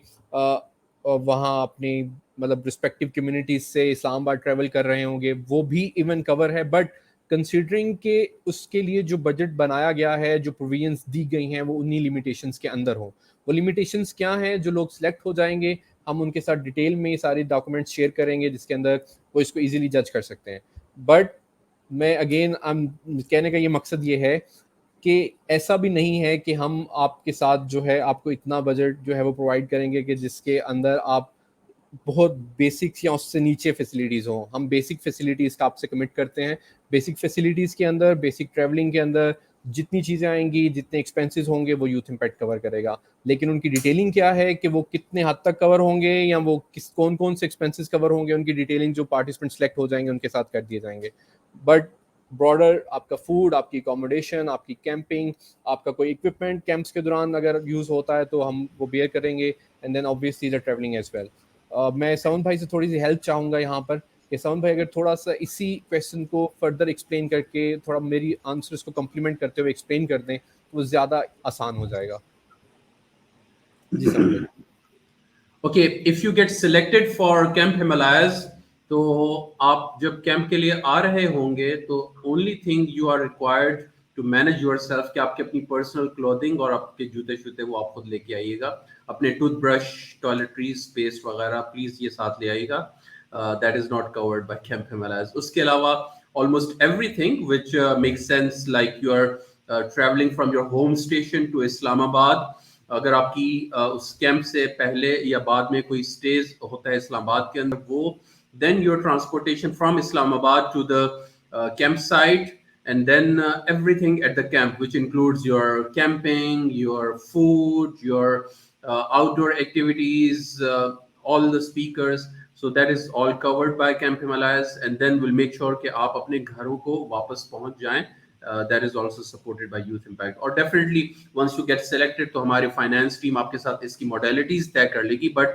وہاں اپنی مطلب رسپیکٹیو کمیونٹیز سے اسلام آباد ٹریول کر رہے ہوں گے, وہ بھی ایون کور ہے. بٹ کنسیڈرنگ کہ اس کے لیے جو بجٹ بنایا گیا ہے, جو پروویژنس دی گئی ہیں وہ انہی لمیٹیشنس کے اندر ہوں. وہ لمیٹیشنس کیا ہیں؟ جو لوگ سلیکٹ ہو جائیں گے ہم ان کے ساتھ ڈیٹیل میں سارے ڈاکومنٹس شیئر کریں گے جس کے اندر وہ اس کو ایزیلی جج کر سکتے ہیں. بٹ میں اگین کہنے کا یہ مقصد یہ ہے کہ ایسا بھی نہیں ہے کہ ہم آپ کے ساتھ جو ہے آپ کو اتنا بجٹ جو ہے وہ پرووائڈ کریں گے کہ جس کے اندر آپ بہت بیسک یا اس سے نیچے فیسلٹیز ہوں. ہم بیسک فیسلٹیز کا آپ سے کمٹ کرتے ہیں. بیسک فیسلٹیز کے اندر, بیسک ٹریولنگ کے اندر جتنی چیزیں آئیں گی, جتنے ایکسپینسز ہوں گے وہ یوتھ امپیکٹ کور کرے گا. لیکن ان کی ڈیٹیلنگ کیا ہے کہ وہ کتنے حد تک کور ہوں گے یا وہ کون سے ایکسپینسز کور ہوں گے, ان کی ڈیٹیلنگ جو پارٹیسپینٹ سلیکٹ ہو جائیں گے ان کے ساتھ کر دیے جائیں گے. بٹ براڈر آپ کا فوڈ, آپ کی اکوموڈیشن, آپ کی کیمپنگ, آپ کا کوئی اکوپمنٹ کیمپس کے دوران اگر یوز ہوتا ہے تو ہم وہ بیئر کریں گے. And then obviously the traveling as well. میں سمن بھائی سے تھوڑی سی ہیلپ چاہوں گا یہاں پر کہ سمن بھائی اگر تھوڑا سا اسی کویشچن کو فردر ایکسپلین کر کے تھوڑا میری آنسرس کو کمپلیمنٹ کرتے ہوئے ایکسپلین کر دیں تو وہ زیادہ آسان ہو جائے گا. جی سمن بھائی. Okay, if you get selected for camp Himalayas, تو آپ جب کیمپ کے لیے آ رہے ہوں گے تو only thing you are required to manage yourself کہ آپ کی اپنی پرسنل کلودنگ اور آپ کے جوتے شوتے وہ آپ خود لے کے آئیے گا. اپنے ٹوتھ برش, ٹوائلٹریز پیسٹ وغیرہ پلیز یہ ساتھ لے آئیے گا. That is not covered by Camp Himalayas. اس کے علاوہ almost everything which makes sense, like you are traveling from your home station to Islam Abad. اگر آپ کی اس کیمپ سے پہلے یا بعد میں کوئی اسٹیز ہوتا ہے اسلام آباد کے اندر, وہ then your transportation from Islam Abad to the campsite, and then everything at the camp, which includes your camping, your food, your outdoor activities, all the speakers. So that is all covered by Camp Himalayas, and then we'll make sure کہ آپ اپنے گھروں کو واپس پہنچ جائیں. That is also supported by Youth Impact. اور definitely once you get selected تو ہماری finance team آپ کے ساتھ اس کی modalities طے کر لے گی. But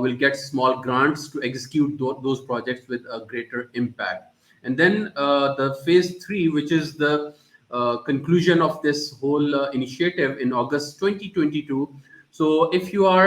will get small grants to execute those projects with a greater impact. And then the phase 3, which is the conclusion of this whole initiative in August 2022. So if you are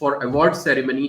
for award ceremony,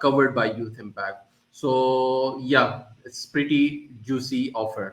covered by Youth Impact. So yeah, it's pretty juicy offer.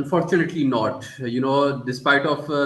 Unfortunately not. You know, despite of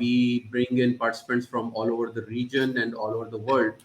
we bring in participants from all over the region and all over the world.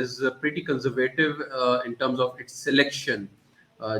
is pretty conservative in terms of its selection.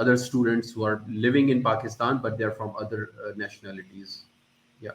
other students who are living in Pakistan but they're from other nationalities. Yeah.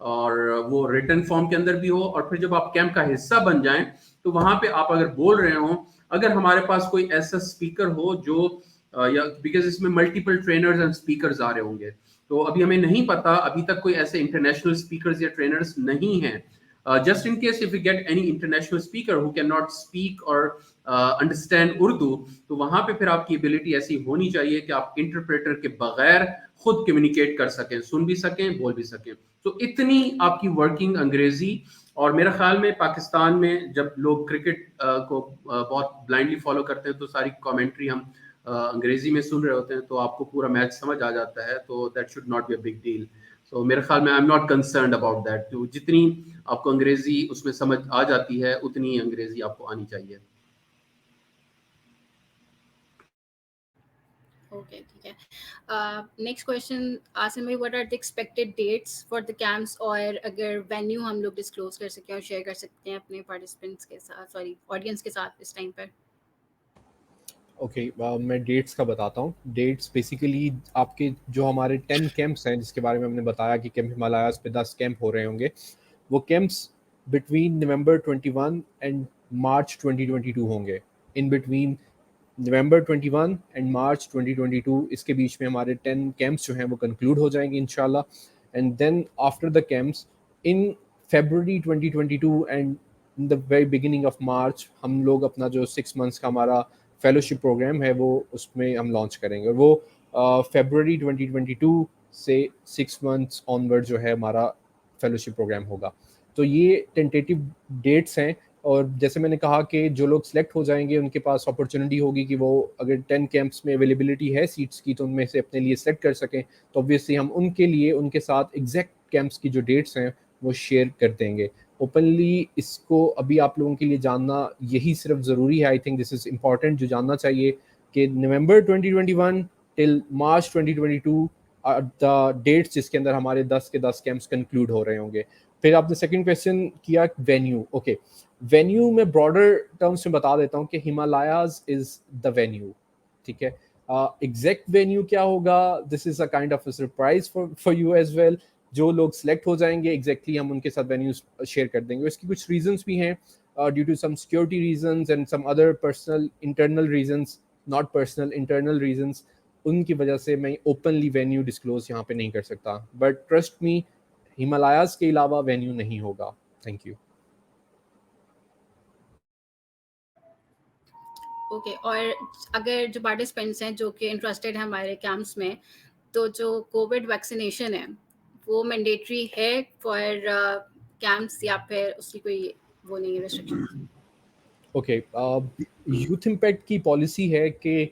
اور وہ written form کے اندر بھی ہو, اور پھر جب آپ camp کا حصہ بن جائیں تو وہاں پہ آپ اگر بول رہے ہوں, اگر ہمارے پاس کوئی ایسا اسپیکر ہو جو یا بیکاز اس میں ملٹیپل ٹرینرز اینڈ اسپیکرز آ رہے ہوں گے, تو ابھی ہمیں نہیں پتا, ابھی تک کوئی ایسے انٹرنیشنل اسپیکرز یا ٹرینرز نہیں ہیں. Just in case if we get any international speaker who cannot speak or understand Urdu, تو وہاں پہ پھر آپ کی ابیلٹی ایسی ہونی چاہیے کہ آپ انٹرپریٹر کے بغیر خود کمیونیکیٹ کر سکیں, سن بھی سکیں, بول بھی سکیں. تو اتنی آپ کی ورکنگ انگریزی. اور میرا خیال میں پاکستان میں جب لوگ کرکٹ کو بہت بلائنڈلی فالو کرتے ہیں تو ساری کامنٹری ہم انگریزی میں سن رہے ہوتے ہیں, تو آپ کو پورا میچ سمجھ آ جاتا ہے, تو that should not be a big deal. So میرے خیال میں I am not concerned about that. تو جتنی آپ کو انگریزی اس میں سمجھ آ جاتی ہے اتنی انگریزی آپ کو آنی چاہیے. اوکے ٹھیک ہے. نیکسٹ کویشچن آسم بھائی, what are the expected dates for the camps, اور اگر وینیو ہم لوگ ڈسکلوز کر سکیں اور شیئر کر سکتے ہیں اپنے پارٹیسپینٹس کے ساتھ, سوری آڈینس کے ساتھ اس ٹائم پر. اوکے, میں ڈیٹس کا بتاتا ہوں. ڈیٹس بیسیکلی آپ کے جو ہمارے 10 کیمپس ہیں جس کے بارے میں ہم نے بتایا کہ کیمپ ہمالیاز پہ 10 کیمپ ہو رہے ہوں گے, وہ camps between November 21 and March 2022 ہوں گے. In between November 21 and March 2022 اس کے بیچ میں ہمارے 10 کیمپس جو ہیں وہ کنکلوڈ ہو جائیں گے انشاءاللہ. And then after the camps in February 2022 and in the very beginning of March ہم لوگ اپنا جو 6 months کا ہمارا فیلوشپ پروگرام ہے وہ اس میں ہم لانچ کریں گے. اور وہ فیبرری 2022 سے 6 months آنورڈ جو ہے ہمارا فیلوشپ پروگرام ہوگا. تو یہ ٹینٹیٹیو ڈیٹس ہیں. اور جیسے میں نے کہا کہ جو لوگ سلیکٹ ہو جائیں گے ان کے پاس اپرچونیٹی ہوگی کہ وہ اگر 10 کیمپس میں اویلیبلٹی ہے سیٹس کی تو ان میں سے اپنے لیے سلیکٹ کر سکیں. تو obviously ہم ان کے لیے ان کے ساتھ ایگزیکٹ کیمپس کی جو ڈیٹس ہیں وہ شیئر کر دیں گے اوپنلی. اس کو ابھی آپ لوگوں کے لیے جاننا یہی صرف ضروری ہے, I think this is important جو جاننا چاہیے کہ نومبر 2021 ٹل مارچ 2022 دا ڈیٹس جس کے اندر ہمارے 10 کے 10 کیمپس کنکلوڈ ہو رہے ہوں گے. پھر آپ نے سیکنڈ کویشچن کیا وینیو. اوکے, وینیو میں براڈر ٹرمس میں بتا دیتا ہوں کہ ہمالیاز از دا وینیو. ٹھیک ہے, ایگزیکٹ وینیو کیا ہوگا, this is a kind of a surprise for you as well. جو لوگ سلیکٹ ہو جائیں گے ایگزیکٹلی ہم ان کے ساتھ وینیوز شیئر کر دیں گے. اس کی کچھ ریزنس بھی ہیں, due to some security reasons and some other personal internal reasons, not personal internal reasons. ان کی وجہ سے میں اوپنلی وینیو ڈسکلوز یہاں پہ نہیں کر سکتا, بٹ ٹرسٹ می ہمالیاز کے علاوہ وینیو نہیں ہوگا. Thank you. اوکے, اور اگر جو پارٹیسپینٹس ہیں جو کہ انٹرسٹیڈ ہیں ہمارے کیمپس میں, تو جو کووڈ ویکسینیشن ہے وہ مینڈیٹری ہے فار کیمپس یا پھر اس کی کوئی وہ نہیں ہے ریسٹرکشن؟ اوکے, یوتھ امپیکٹ کی پالیسی ہے کہ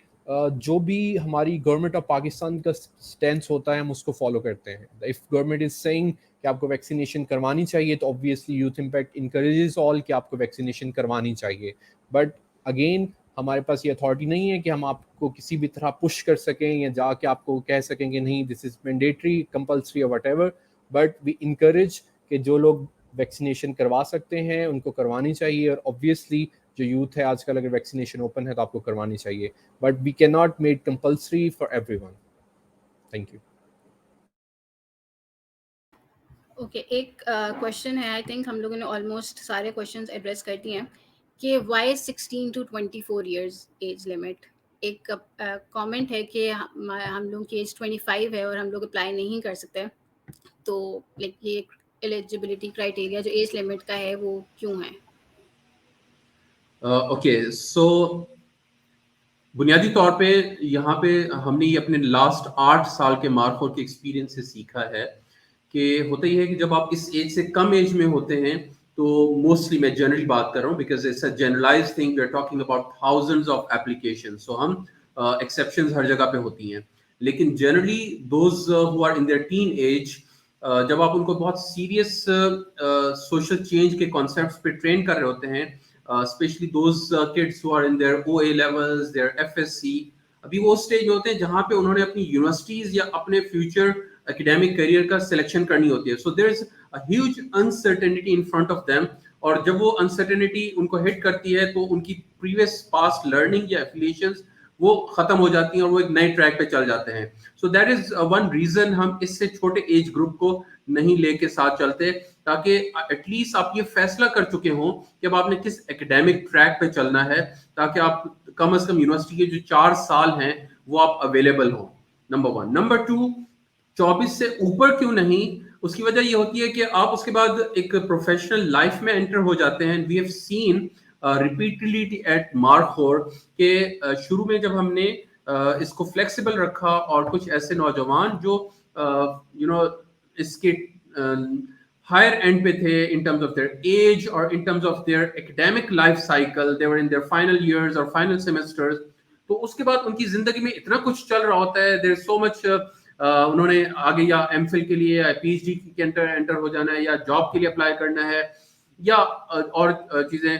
جو بھی ہماری گورنمنٹ آف پاکستان کا اسٹینس ہوتا ہے ہم اس کو فالو کرتے ہیں. اف گورنمنٹ از سیئنگ کہ آپ کو ویکسینیشن کروانی چاہیے تو obviously یوتھ امپیکٹ انکریجز آل کہ آپ کو ویکسینیشن کروانی چاہیے. بٹ اگین ہمارے پاس یہ اتھارٹی نہیں ہے کہ ہم آپ کو کسی بھی طرح پش کر سکیں یا جا کے آپ کو کہہ سکیں کہ نہیں دس از مینڈیٹری کمپلسری اور whatever. But we encourage کہ جو لوگ ویکسینیشن کروا سکتے ہیں ان کو کروانی چاہیے. اور obviously جو یوتھ ہے آج کل اگر ویکسینیشن اوپن ہے تو آپ کو کروانی چاہیے, but we cannot make compulsory for everyone. Thank you. Okay, ایک کویشچن ہے, آئی تھنک ہم لوگوں نے آلموسٹ سارے کویشچنز ایڈریس کر دیے ہیں کہ why 16 to 24 years age limit. ایک کامنٹ ہے کہ ہم لوگوں کی ایج 25 ہے اور ہم لوگ اپلائی نہیں کر سکتے, تو لائک یہ ایلیجیبلٹی کرائٹیریا جو ایج لمٹ کا ہے وہ کیوں ہے؟ اوکے, سو بنیادی طور پہ یہاں پہ ہم نے یہ اپنے لاسٹ 8 سال کے مارخور کے ایکسپیرینس سے سیکھا ہے کہ ہوتا یہ ہے کہ جب آپ اس ایج سے کم ایج میں ہوتے ہیں تو موسٹلی میں جنرلی بات کر رہا ہوں because it's a generalize thing, we are talking about thousands of application, so ہم ایکسیپشنز ہر جگہ پہ ہوتی ہیں. لیکن generally those who are in their teen age, جب آپ ان کو بہت سیریس سوشل چینج کے کانسیپٹس پہ ٹرین کر رہے ہوتے ہیں, especially those kids who are in their OA levels, their FSC, ابھی وہ اسٹیج میں ہوتے ہیں جہاں پہ انہوں نے اپنی یونیورسٹیز یا اپنے فیوچر اکیڈیمک کیریئر کا سلیکشن کرنی ہوتی ہے. So there is a huge uncertainty in front of them, اور جب وہ انسرٹینٹی ان کو ہٹ کرتی ہے تو ان کی پریویس پاسٹ لرننگ یا ایفیلیشنز وہ ختم ہو جاتی ہیں اور وہ ایک نئے ٹریک پہ چل جاتے ہیں. سو دیٹ از ون ریزن ہم اس سے چھوٹے ایج گروپ کو نہیں لے کے ساتھ چلتے, تاکہ ایٹ لیسٹ آپ یہ فیصلہ کر چکے ہوں کہ اب آپ نے کس اکیڈیمک ٹریک پہ چلنا ہے, تاکہ آپ کم از کم یونیورسٹی کے جو 4 سال ہیں وہ آپ اویلیبل ہوں. نمبر 1. نمبر 2, 24 سے اوپر کیوں نہیں؟ اس کی وجہ یہ ہوتی ہے کہ آپ اس کے بعد ایک پروفیشنل لائف میں انٹر ہو جاتے ہیں. We have seen repeatedly at Markhor کہ شروع میں جب ہم نے اس کو فلیکسیبل رکھا اور کچھ ایسے نوجوان جو اس کے ہائر اینڈ پہ تھے in terms of their age اور in terms of their academic life cycle, they were in their final years اور فائنل سیمسٹرز, تو اس کے بعد ان کی زندگی میں اتنا کچھ چل رہا ہوتا ہے, دیر سو مچ, انہوں نے آگے یا ایم فل کے لیے یا پی ایچ ڈی کے انٹر ہو جانا ہے, یا جاب کے لیے اپلائی کرنا ہے, یا اور چیزیں,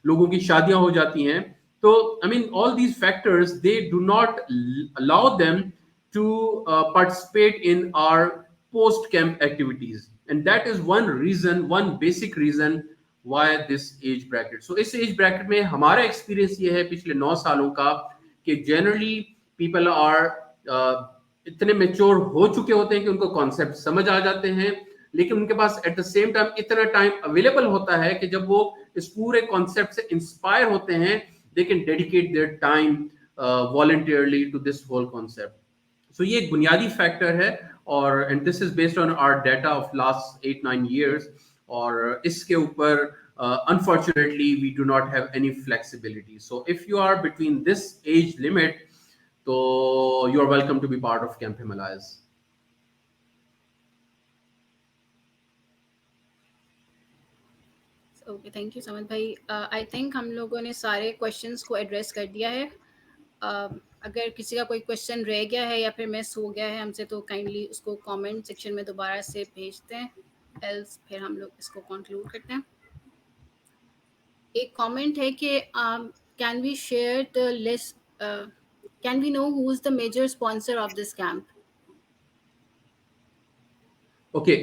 لوگوں کی شادیاں ہو جاتی ہیں. تو I mean all these factors, they do not allow them to participate in our post camp activities, and that is one reason, one basic reason why this age bracket. So us age bracket میں ہمارا experience یہ ہے پچھلے 9 سالوں کا کہ generally people are اتنے mature ہو چکے ہوتے ہیں کہ ان کو کانسیپٹ سمجھ آ جاتے ہیں, لیکن ان کے پاس ایٹ دا سیم ٹائم اتنا ٹائم اویلیبل ہوتا ہے کہ جب وہ اس پورے کانسیپٹ سے انسپائر ہوتے ہیں, they can dedicate their time voluntarily to this whole concept. So یہ ایک بنیادی فیکٹر ہے, اور and this is based on our data of last 8-9 years, اور اس کے اوپر unfortunately we do not have any flexibility. So if you are between this age limit, so you are welcome to be part of Camp Himalayas. Okay, thank you سمجھ بھائی. آئی think ہم لوگوں نے سارے questions کو ایڈریس کر دیا ہے. اگر کسی کا کوئی کویشچن رہ گیا ہے یا پھر مس ہو گیا ہے ہم سے, تو کائنڈلی اس کو کامنٹ سیکشن میں دوبارہ سے بھیج دیں, ایلس پھر ہم لوگ اس کو کنکلوڈ کرتے ہیں. ایک کامنٹ ہے کہ can we share the list, can we know who is the major sponsor of this camp? Okay,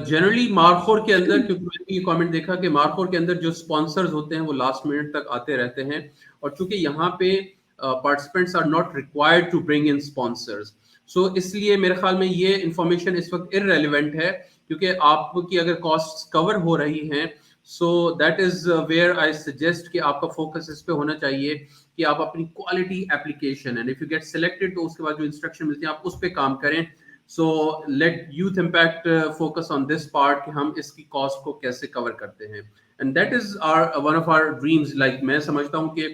generally Markhor کے اندر, کیونکہ میں نے یہ کامنٹ دیکھا کہ مارخور کے اندر جو اسپانسرز ہوتے ہیں وہ لاسٹ منٹ تک آتے رہتے ہیں, اور چونکہ یہاں پہ participants are not required to bring in sponsors, so اس لیے میرے خیال میں یہ انفارمیشن اس وقت ارریلیونٹ ہے, کیونکہ آپ کی اگر کاسٹ کور ہو رہی ہیں, سو that is where I suggest کہ آپ کا فوکس اس پہ ہونا چاہیے کہ آپ اپنی quality application, and if you get selected تو اس کے بعد جو انسٹرکشن ملتی ہیں آپ اس پہ کام کریں. So let Youth Impact focus on this part کہ ہم اس کی کاسٹ کو کیسے کور کرتے ہیں, and that is one of our dreams. Like میں سمجھتا ہوں کہ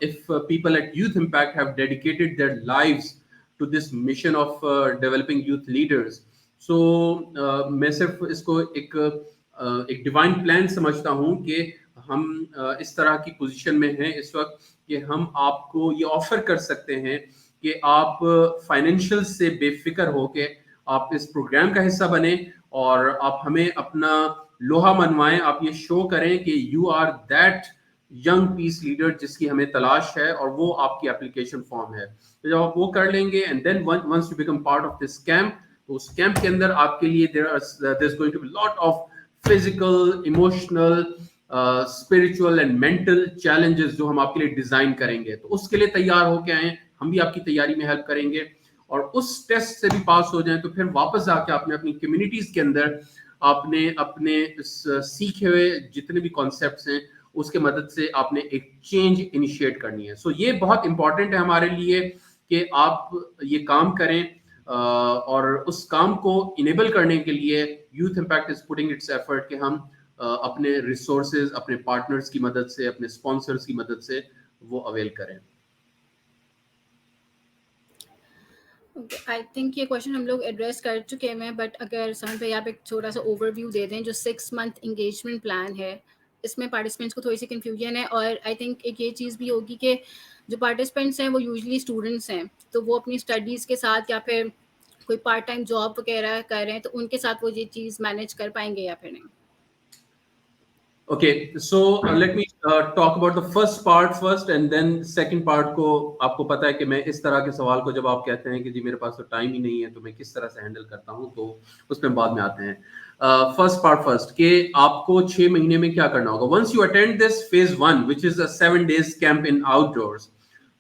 if people at Youth Impact have dedicated their lives to this mission of developing youth leaders, so میں صرف اس کو ایک ڈیوائن پلان سمجھتا ہوں کہ ہم اس طرح کی پوزیشن میں ہیں اس وقت کہ ہم آپ کو یہ آفر کر سکتے ہیں کہ آپ فائنینشیل سے بے فکر ہو کے آپ اس پروگرام کا حصہ بنیں, اور آپ ہمیں اپنا لوہا منوائیں, آپ یہ شو کریں کہ you are that young peace leader جس کی ہمیں تلاش ہے, اور وہ آپ کی اپلیکیشن فارم ہے. تو جب آپ وہ کر لیں گے, and then once you become part of this camp, تو اس کیمپ کے اندر آپ کے لیے there is going to be lot of physical, emotional, spiritual and mental challenges جو ہم آپ کے لیے ڈیزائن کریں گے. تو اس کے لیے تیار ہو کے آئیں, ہم بھی آپ کی تیاری میں ہیلپ کریں گے, اور اس ٹیسٹ سے بھی پاس ہو جائیں تو پھر واپس آ کے آپ نے اپنی کمیونٹیز کے اندر آپ نے اپنے سیکھے ہوئے جتنے بھی کانسیپٹس ہیں اس کے مدد سے آپ نے ایک چینج انیشیٹ کرنی ہے. سو یہ بہت امپورٹنٹ ہے ہمارے لیے کہ آپ یہ کام کریں, اور اس کام کو انیبل کرنے کے لیے Youth Impact is putting its effort کہ ہم اپنے ریسورسز اپنے پارٹنرز کی مدد سے, اپنے اسپانسرز کی مدد سے وہ اویل کریں. آئی تھنک یہ کویشچن ہم لوگ ایڈریس کر چکے ہیں, بٹ اگر سمجھ بھائی آپ ایک چھوٹا سا اوور ویو دے دیں. جو 6 month انگیجمنٹ پلان ہے اس میں پارٹیسپینٹس کو تھوڑی سی کنفیوژن ہے, اور آئی تھنک ایک یہ چیز بھی ہوگی کہ جو پارٹیسپینٹس ہیں وہ یوزلی اسٹوڈنٹس ہیں, تو وہ اپنی اسٹڈیز کے ساتھ یا پھر کوئی پارٹ ٹائم جاب وغیرہ کر رہے ہیں, تو ان کے ساتھ وہ یہ چیز مینیج کر پائیں گے یا پھر نہیں. Okay, so let me talk about the first part first, and then second part کو آپ کو پتا ہے کہ میں اس طرح کے سوال کو جب آپ کہتے ہیں کہ جی میرے پاس تو ٹائم ہی نہیں ہے تو میں کس طرح سے ہینڈل کرتا ہوں, تو اس میں بعد میں آتے ہیں. فرسٹ پارٹ فرسٹ کہ آپ کو 6 مہینے میں کیا کرنا ہوگا. once you attend this phase 1 which is a 7 days camp in outdoors,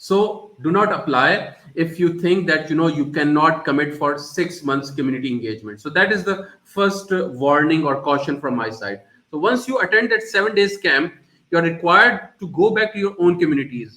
So do not apply if you think that you cannot commit for 6 months community engagement. So that is the first warning or caution from my side. So once you attend that 7 days camp, you are required to go back to your own communities.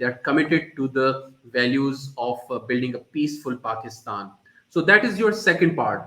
they are committed to the values of building a peaceful Pakistan. So that is your second part.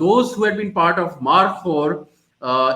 Those who had been part of Marfor,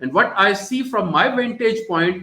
And what I see from my vantage point,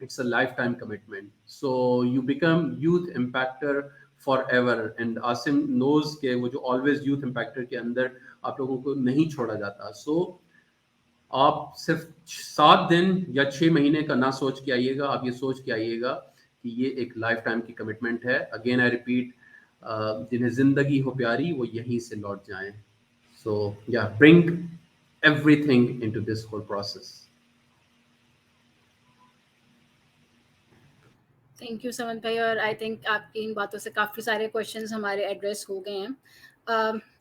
It's a lifetime commitment. So you become youth impactor forever. And Asim knows کہ وہ جو always youth impactor کے اندر آپ لوگوں کو نہیں چھوڑا جاتا. So آپ صرف 7 دن یا 6 مہینے کا نہ سوچ کے آئیے گا, آپ یہ سوچ کے آئیے گا کہ یہ ایک لائف ٹائم کی کمٹمنٹ ہے. اگین آئی ریپیٹ, جنہیں زندگی ہو پیاری وہ یہیں سے لوٹ جائیں. سو یا bring everything in to this whole process. Thank you Suman بھائی, اور آئی تھنک آپ کی ان باتوں سے کافی سارے کویشچنز ہمارے ایڈریس ہو گئے ہیں.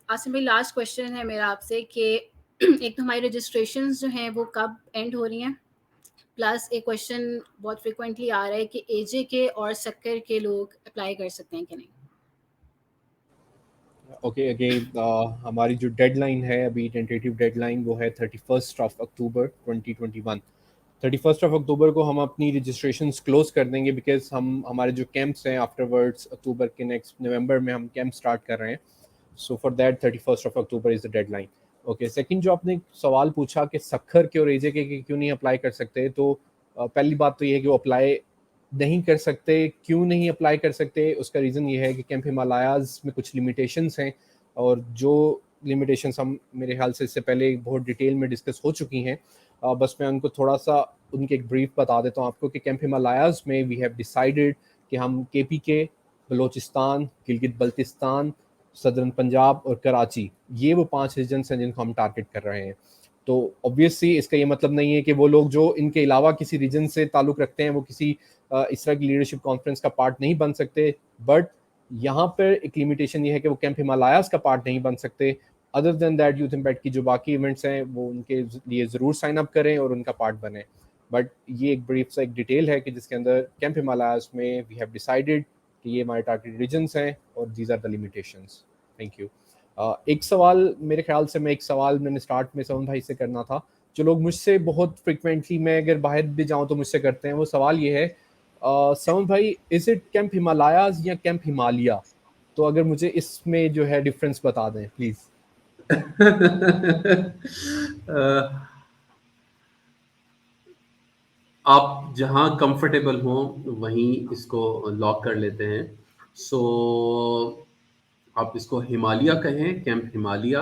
آصم بھائی, لاسٹ کویشچن ہے میرا آپ سے کہ ایک تو ہماری رجسٹریشنز جو ہیں وہ کب اینڈ ہو رہی ہیں, پلس ایک کویشچن بہت فریکوینٹلی آ رہا ہے کہ اے جے کے اور سکر کے لوگ اپلائی کر سکتے ہیں کہ نہیں. اوکے, اگین ہماری جو ڈیڈ لائن ہے ابھی ٹینٹیٹیو ڈیڈ لائن وہ ہے 31 اکتوبر 2021. 31 اکتوبر کو ہم اپنی رجسٹریشنس کلوز کر دیں گے, بیکاز ہمارے جو کیمپس ہیں آفٹر ورڈس اکتوبر کے نیکسٹ نومبر میں ہم کیمپ اسٹارٹ کر رہے ہیں. So for that 31 October is the deadline. Okay, second جو آپ نے سوال پوچھا کہ سکھر کے اور ایجے کے کیوں نہیں اپلائی کر سکتے, تو پہلی بات تو یہ ہے کہ وہ اپلائی نہیں کر سکتے. کیوں نہیں اپلائی کر سکتے, اس کا ریزن یہ ہے کہ کیمپ ہمالیاز میں کچھ لمیٹیشنس ہیں, اور جو لمیٹیشنس ہم میرے خیال سے اس سے پہلے بہت ڈیٹیل میں ڈسکس ہو چکی ہیں. بس میں ان کو تھوڑا سا ان کے ایک بریف بتا دیتا ہوں آپ کو کہ کیمپ ہمالیاز میں وی ہیو ڈیسائیڈڈ کہ ہم کے پی کے, بلوچستان, گلگت بلتستان, صدرن پنجاب اور کراچی, یہ وہ 5 ریجنس ہیں جن کو ہم ٹارگٹ کر رہے ہیں. تو obviously اس کا یہ مطلب نہیں ہے کہ وہ لوگ جو ان کے علاوہ کسی ریجن سے تعلق رکھتے ہیں وہ کسی اس طرح کی لیڈرشپ کانفرنس کا پارٹ نہیں بن سکتے. بٹ یہاں پر ایک لمیٹیشن یہ ہے کہ وہ کیمپ ہمالیاز کا پارٹ نہیں بن سکتے. Other than that Youth Impact کی جو باقی ایونٹس ہیں وہ ان کے لیے ضرور سائن اپ کریں اور ان کا پارٹ بنیں. بٹ یہ ایک بریف سا ایک ڈیٹیل ہے کہ جس کے اندر کیمپ ہمالیاز میں وی ہیو ڈیسائیڈڈ کہ یہ ہمارے ٹارگیٹ ریجنس ہیں اور these are the limitations. Thank you. ایک سوال میرے خیال سے ایک سوال میں نے اسٹارٹ میں سمن بھائی سے کرنا تھا, جو لوگ مجھ سے بہت فریکوینٹلی, میں اگر باہر بھی جاؤں تو مجھ سے کرتے ہیں. وہ سوال یہ ہے, سمن بھائی, از اٹ کیمپ ہمالیاز یا کیمپ ہمالیہ؟ تو اگر مجھے اس میں جو ہے ڈفرینس بتا دیں پلیز. آپ جہاں کمفرٹیبل ہوں وہیں اس کو لاک کر لیتے ہیں. سو آپ اس کو ہمالیہ کہیں, کیمپ ہمالیہ,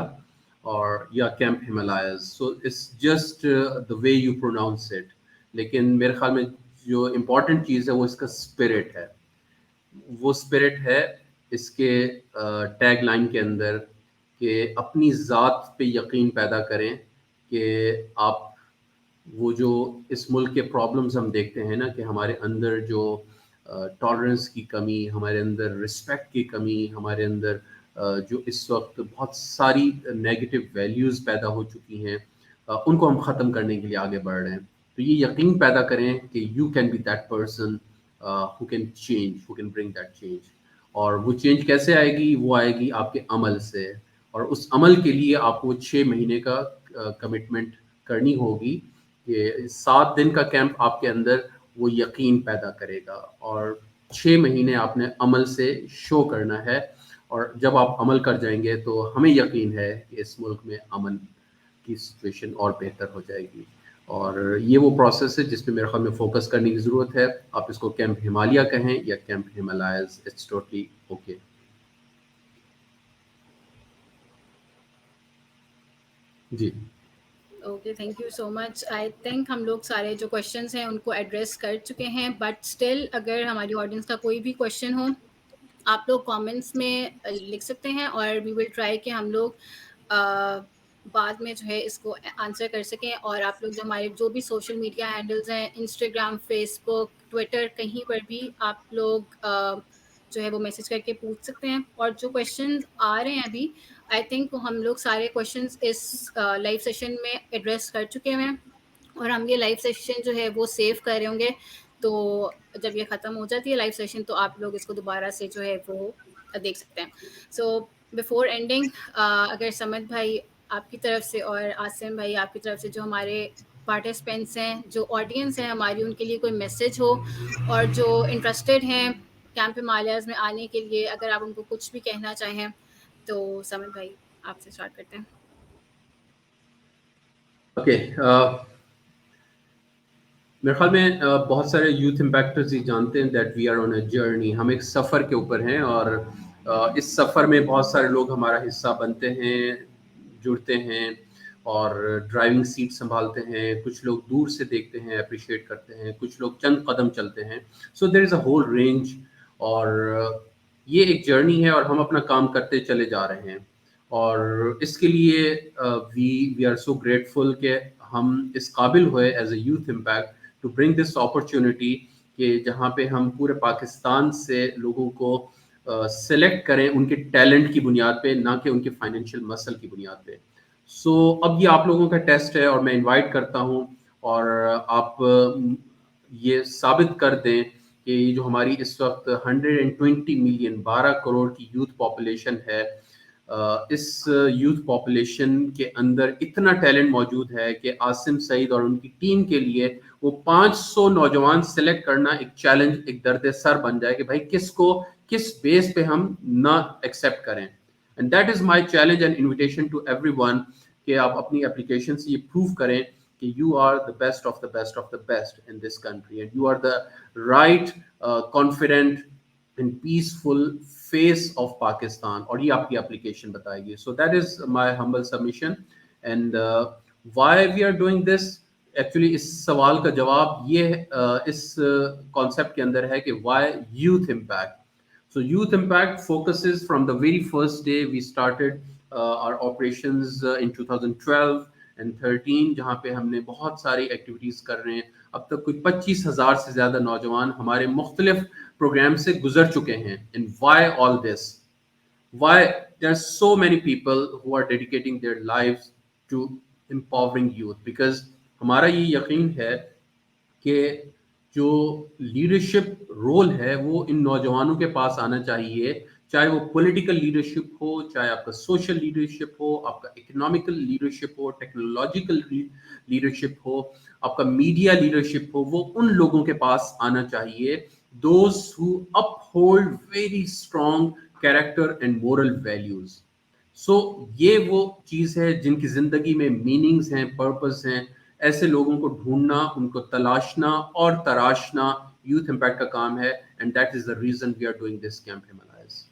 اور یا camp Himalayas. So it's just the way you pronounce it. لیکن میرے خیال میں جو امپورٹنٹ چیز ہے وہ اس کا اسپرٹ ہے. وہ اسپرٹ ہے اس کے ٹیگ لائن کے اندر کہ اپنی ذات پہ یقین پیدا کریں, کہ آپ وہ جو اس ملک کے پرابلمز ہم دیکھتے ہیں نا, کہ ہمارے اندر جو ٹالرنس کی کمی, ہمارے اندر رسپیکٹ کی کمی, ہمارے اندر جو اس وقت بہت ساری نیگیٹو ویلیوز پیدا ہو چکی ہیں, ان کو ہم ختم کرنے کے لیے آگے بڑھ رہے ہیں. تو یہ یقین پیدا کریں کہ you can be that person who can change, who can bring that change. اور وہ چینج کیسے آئے گی؟ وہ آئے گی آپ کے عمل سے, اور اس عمل کے لیے آپ کو 6 مہینے کا کمٹمنٹ کرنی ہوگی کہ 7 دن کا کیمپ آپ کے اندر وہ یقین پیدا کرے گا, اور 6 مہینے آپ نے عمل سے شو کرنا ہے. اور جب آپ عمل کر جائیں گے تو ہمیں یقین ہے کہ اس ملک میں امن کی سچویشن اور بہتر ہو جائے گی. اور یہ وہ پروسیس ہے جس پہ میرے خیال میں فوکس کرنے کی ضرورت ہے. آپ اس کو کیمپ ہمالیہ کہیں یا camp Himalayas, it's totally okay. جی okay, thank you so much. I think ہم لوگ سارے جو کویشچنس ہیں ان کو ایڈریس کر چکے ہیں, بٹ اسٹل اگر ہماری آڈینس کا کوئی بھی کویشچن ہو آپ لوگ کامنٹس میں لکھ سکتے ہیں, اور وی ول ٹرائی کہ ہم لوگ بعد میں جو ہے اس کو آنسر کر سکیں. اور آپ لوگ جو ہمارے جو بھی سوشل میڈیا ہینڈلز ہیں, انسٹاگرام, فیس بک, ٹویٹر, کہیں پر بھی آپ لوگ جو ہے وہ میسج کر کے پوچھ سکتے ہیں. اور جو کویشچنز آ رہے ہیں ابھی, آئی تھنک ہم لوگ سارے کویشچنز اس لائیو سیشن میں ایڈریس کر چکے ہیں, اور ہم یہ لائیو سیشن جو ہے وہ سیو کر رہے ہوں گے. تو جب یہ ختم ہو جاتی ہے لائیو سیشن تو آپ لوگ اس کو دوبارہ سے جو ہے وہ دیکھ سکتے ہیں. سو بیفور اینڈنگ, اگر سمد بھائی آپ کی طرف سے اور عاصم بھائی آپ کی طرف سے جو ہمارے پارٹیسپینٹس ہیں, جو آڈینس ہیں ہماری, ان کے لیے کوئی میسج ہو, اور جو انٹرسٹیڈ ہیں کیمپ ہمالیاز میں آنے کے لیے, اگر آپ ان کو کچھ بھی کہنا چاہیں تو سمد بھائی آپ سے اسٹارٹ کرتے ہیں. اوکے, میرے خیال میں بہت سارے یوتھ امپیکٹرز یہ جانتے ہیں that we are on a journey, ہم ایک سفر کے اوپر ہیں، اور اس سفر میں بہت سارے لوگ ہمارا حصہ بنتے ہیں، جڑتے ہیں اور ڈرائیونگ سیٹ سنبھالتے ہیں، کچھ لوگ دور سے دیکھتے ہیں، اپریشیٹ کرتے ہیں، کچھ لوگ چند قدم چلتے ہیں. سو there is a whole range, اور یہ ایک جرنی ہے اور ہم اپنا کام کرتے چلے جا رہے ہیں. اور اس کے لیے وی آر سو گریٹفل کہ ہم اس قابل ہوئے as a Youth Impact to bring this opportunity کہ جہاں پہ ہم پورے پاکستان سے لوگوں کو سلیکٹ کریں ان کے ٹیلنٹ کی بنیاد پہ، نہ کہ ان کے فائنینشیل مسل کی بنیاد پہ. سو اب یہ آپ لوگوں کا ٹیسٹ ہے، اور میں انوائٹ کرتا ہوں، اور آپ یہ ثابت کر دیں کہ یہ جو ہماری اس وقت 120 ملین 12 کروڑ کی یوتھ پاپولیشن ہے، اس یوتھ پاپولیشن کے اندر اتنا ٹیلنٹ موجود ہے کہ عاصم سعید اور ان کی ٹیم کے لیے وہ 500 نوجوان سلیکٹ کرنا ایک چیلنج، ایک درد سر بن جائے کہ بھائی کس بیس پہ ہم نہ ایکسیپٹ کریں. And that is my challenge and invitation to everyone کہ آپ اپنی اپلیکیشن سے یہ پروو کریں کہ you are the best of the best of the best in this country, and you are the right confident and peaceful face of Pakistan, اور یہ آپ کی اپلیکیشن بتائے گی. So that is my humble submission. And why we are doing this, actually اس سوال کا جواب یہ اس کانسیپٹ کے اندر ہے کہ why youth impact. So Youth Impact focuses from the very first day we started our operations in 2012 and 13 جہاں پہ ہم نے بہت ساری ایکٹیویٹیز کر رہے ہیں. اب تک کوئی 25,000 سے زیادہ نوجوان ہمارے مختلف پروگرام سے گزر چکے ہیں. And why all this? Why there are so many people who are dedicating their lives to empowering youth? Because ہمارا یہ یقین ہے کہ جو لیڈرشپ رول ہے وہ ان نوجوانوں کے پاس آنا چاہیے، چاہے وہ پولیٹیکل لیڈرشپ ہو، چاہے آپ کا سوشل لیڈرشپ ہو، آپ کا اکنامیکل لیڈرشپ ہو، ٹیکنالوجیکل لیڈرشپ ہو، آپ کا میڈیا لیڈرشپ ہو، وہ ان لوگوں کے پاس آنا چاہیے those who uphold very strong character and moral values. سو یہ وہ چیز ہے جن کی زندگی میں میننگز ہیں، پرپز ہیں. ایسے لوگوں کو ڈھونڈنا، ان کو تلاشنا اور تراشنا یوتھ امپیکٹ کا کام ہے. And that is the reason we are doing this Camp Himalayas.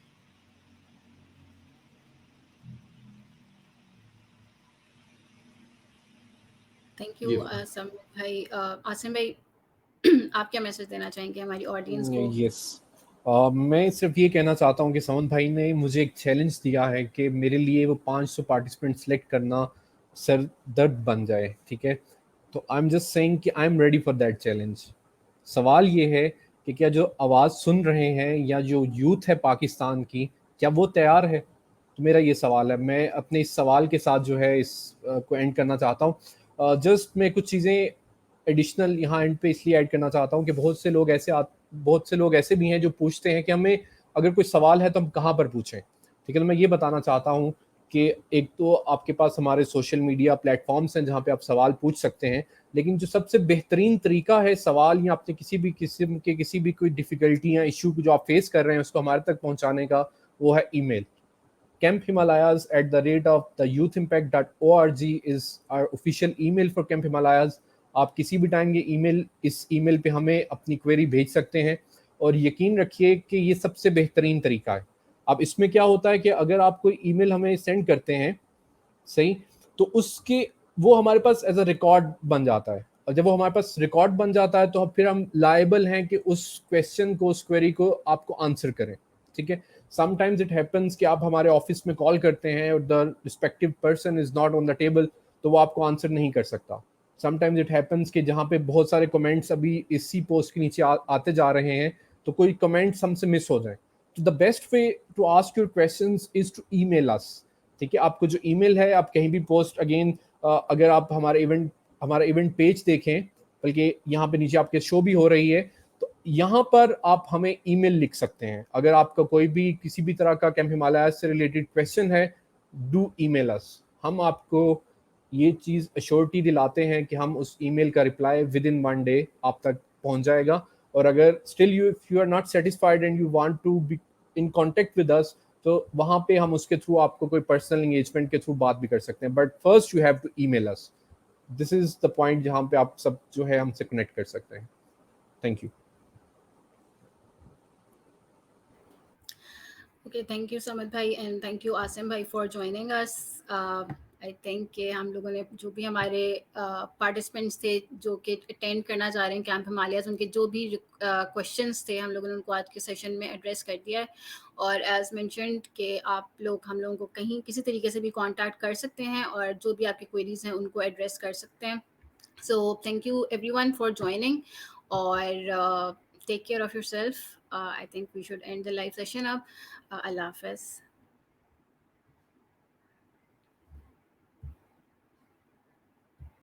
Thank جی یو سمیر بھائی. عاصم بھائی آپ کیا میسج دینا چاہیں گے ہماری آڈینس کو؟ یس، میں صرف یہ کہنا چاہتا ہوں کہ سمن بھائی نے مجھے ایک چیلنج دیا ہے کہ میرے لیے وہ 500 پارٹیسپینٹ سلیکٹ کرنا سر درد بن جائے، ٹھیک ہے؟ تو آئی ایم جسٹ سیئنگ کہ I am ready for that challenge. سوال یہ ہے کہ کیا جو آواز سن رہے ہیں یا جو یوتھ ہے پاکستان کی، کیا وہ تیار ہے؟ تو میرا یہ سوال ہے. میں اپنے اس سوال کے ساتھ جو ہے اس کو اینڈ کرنا چاہتا ہوں. جسٹ میں کچھ چیزیں ایڈیشنل یہاں اینڈ پہ اس لیے ایڈ کرنا چاہتا ہوں کہ بہت سے لوگ ایسے بھی ہیں جو پوچھتے ہیں کہ ہمیں اگر کوئی سوال ہے تو ہم کہاں پر پوچھیں، ٹھیک ہے؟ تو میں یہ بتانا چاہتا ہوں کہ ایک تو آپ کے پاس ہمارے سوشل میڈیا پلیٹ فارمس ہیں جہاں پہ آپ سوال پوچھ سکتے ہیں، لیکن جو سب سے بہترین طریقہ ہے سوال یا اپنے کسی بھی قسم کے کسی بھی کوئی ڈیفیکلٹی یا ایشو جو آپ فیس کر رہے ہیں اس کو ہمارے تک پہنچانے کا، وہ ہے ای میل. camphimalayas@youthimpact.org is our official email for Camp Himalayas. آپ کسی بھی ٹائم یہ ای میل، اس ای میل پہ ہمیں اپنی کوئری بھیج سکتے ہیں، اور یقین رکھیے کہ یہ سب سے بہترین طریقہ ہے. اب اس میں کیا ہوتا ہے کہ اگر آپ کوئی ای میل ہمیں سینڈ کرتے ہیں، صحیح، تو اس کے وہ ہمارے پاس ایز اے ریکارڈ بن جاتا ہے، اور جب وہ ہمارے پاس ریکارڈ بن جاتا ہے تو پھر ہم لائبل ہیں کہ اس کویسچن کو، اس کوئری کو آپ کو آنسر کریں، ٹھیک ہے؟ سم ٹائمز اٹ ہیپنس کہ آپ ہمارے آفس میں کال کرتے ہیں اور the respective person is not on the table, تو وہ آپ کو آنسر نہیں کر سکتا. سم ٹائمز اٹ ہیپنس کہ جہاں پہ بہت سارے کمنٹس ابھی اسی پوسٹ کے نیچے آتے جا رہے ہیں تو کوئی کمنٹس ہم سے مس ہو جائیں. تو the best way to ask your questions is to email us, ٹھیک ہے؟ آپ کو جو ای میل ہے، آپ کہیں بھی پوسٹ، اگین اگر آپ ہمارا ایونٹ پیج دیکھیں، بلکہ یہاں پہ نیچے آپ کے شو بھی ہو رہی ہے، تو یہاں پر آپ ہمیں ای میل لکھ سکتے ہیں. اگر آپ کا کوئی بھی کسی بھی طرح کا کیمپ ہمالیاز سے ریلیٹڈ کویسچن ہے، ڈو ای میل اس. ہم آپ کو یہ چیز ایشورٹی دلاتے ہیں کہ ہم اس ای میل کا رپلائی ود ان 1 day آپ تک پہنچ جائے گا. اور اگر still you are not satisfied and you want to be in contact with us, تو وہاں پہ ہم اس کے تھرو آپ کو کوئی پرسنل انگیجمنٹ کے تھرو بات بھی کر سکتے ہیں. But first you have to email us. this is the point جہاں پہ آپ سب جو ہے ہم سے کنیکٹ کر سکتے ہیں. Thank you. Okay, thank you Samad bhai and thank you Asim bhai for joining us. I think کہ ہم لوگوں نے جو بھی ہمارے پارٹیسپینٹس تھے جو کہ اٹینڈ کرنا چاہ رہے ہیں کیمپ ہمالیاز، ان کے جو بھی کوشچنس تھے ہم لوگوں نے ان کو آج کے سیشن میں ایڈریس کر دیا ہے. اور ایز مینشنڈ کہ آپ لوگ ہم لوگوں کو کہیں کسی طریقے سے بھی کانٹیکٹ کر سکتے ہیں اور جو بھی آپ کی کوئریز ہیں ان کو ایڈریس کر سکتے ہیں. So thank you every one for joining اور take care of yourself. I think we should end the live session up. Allah Hafiz.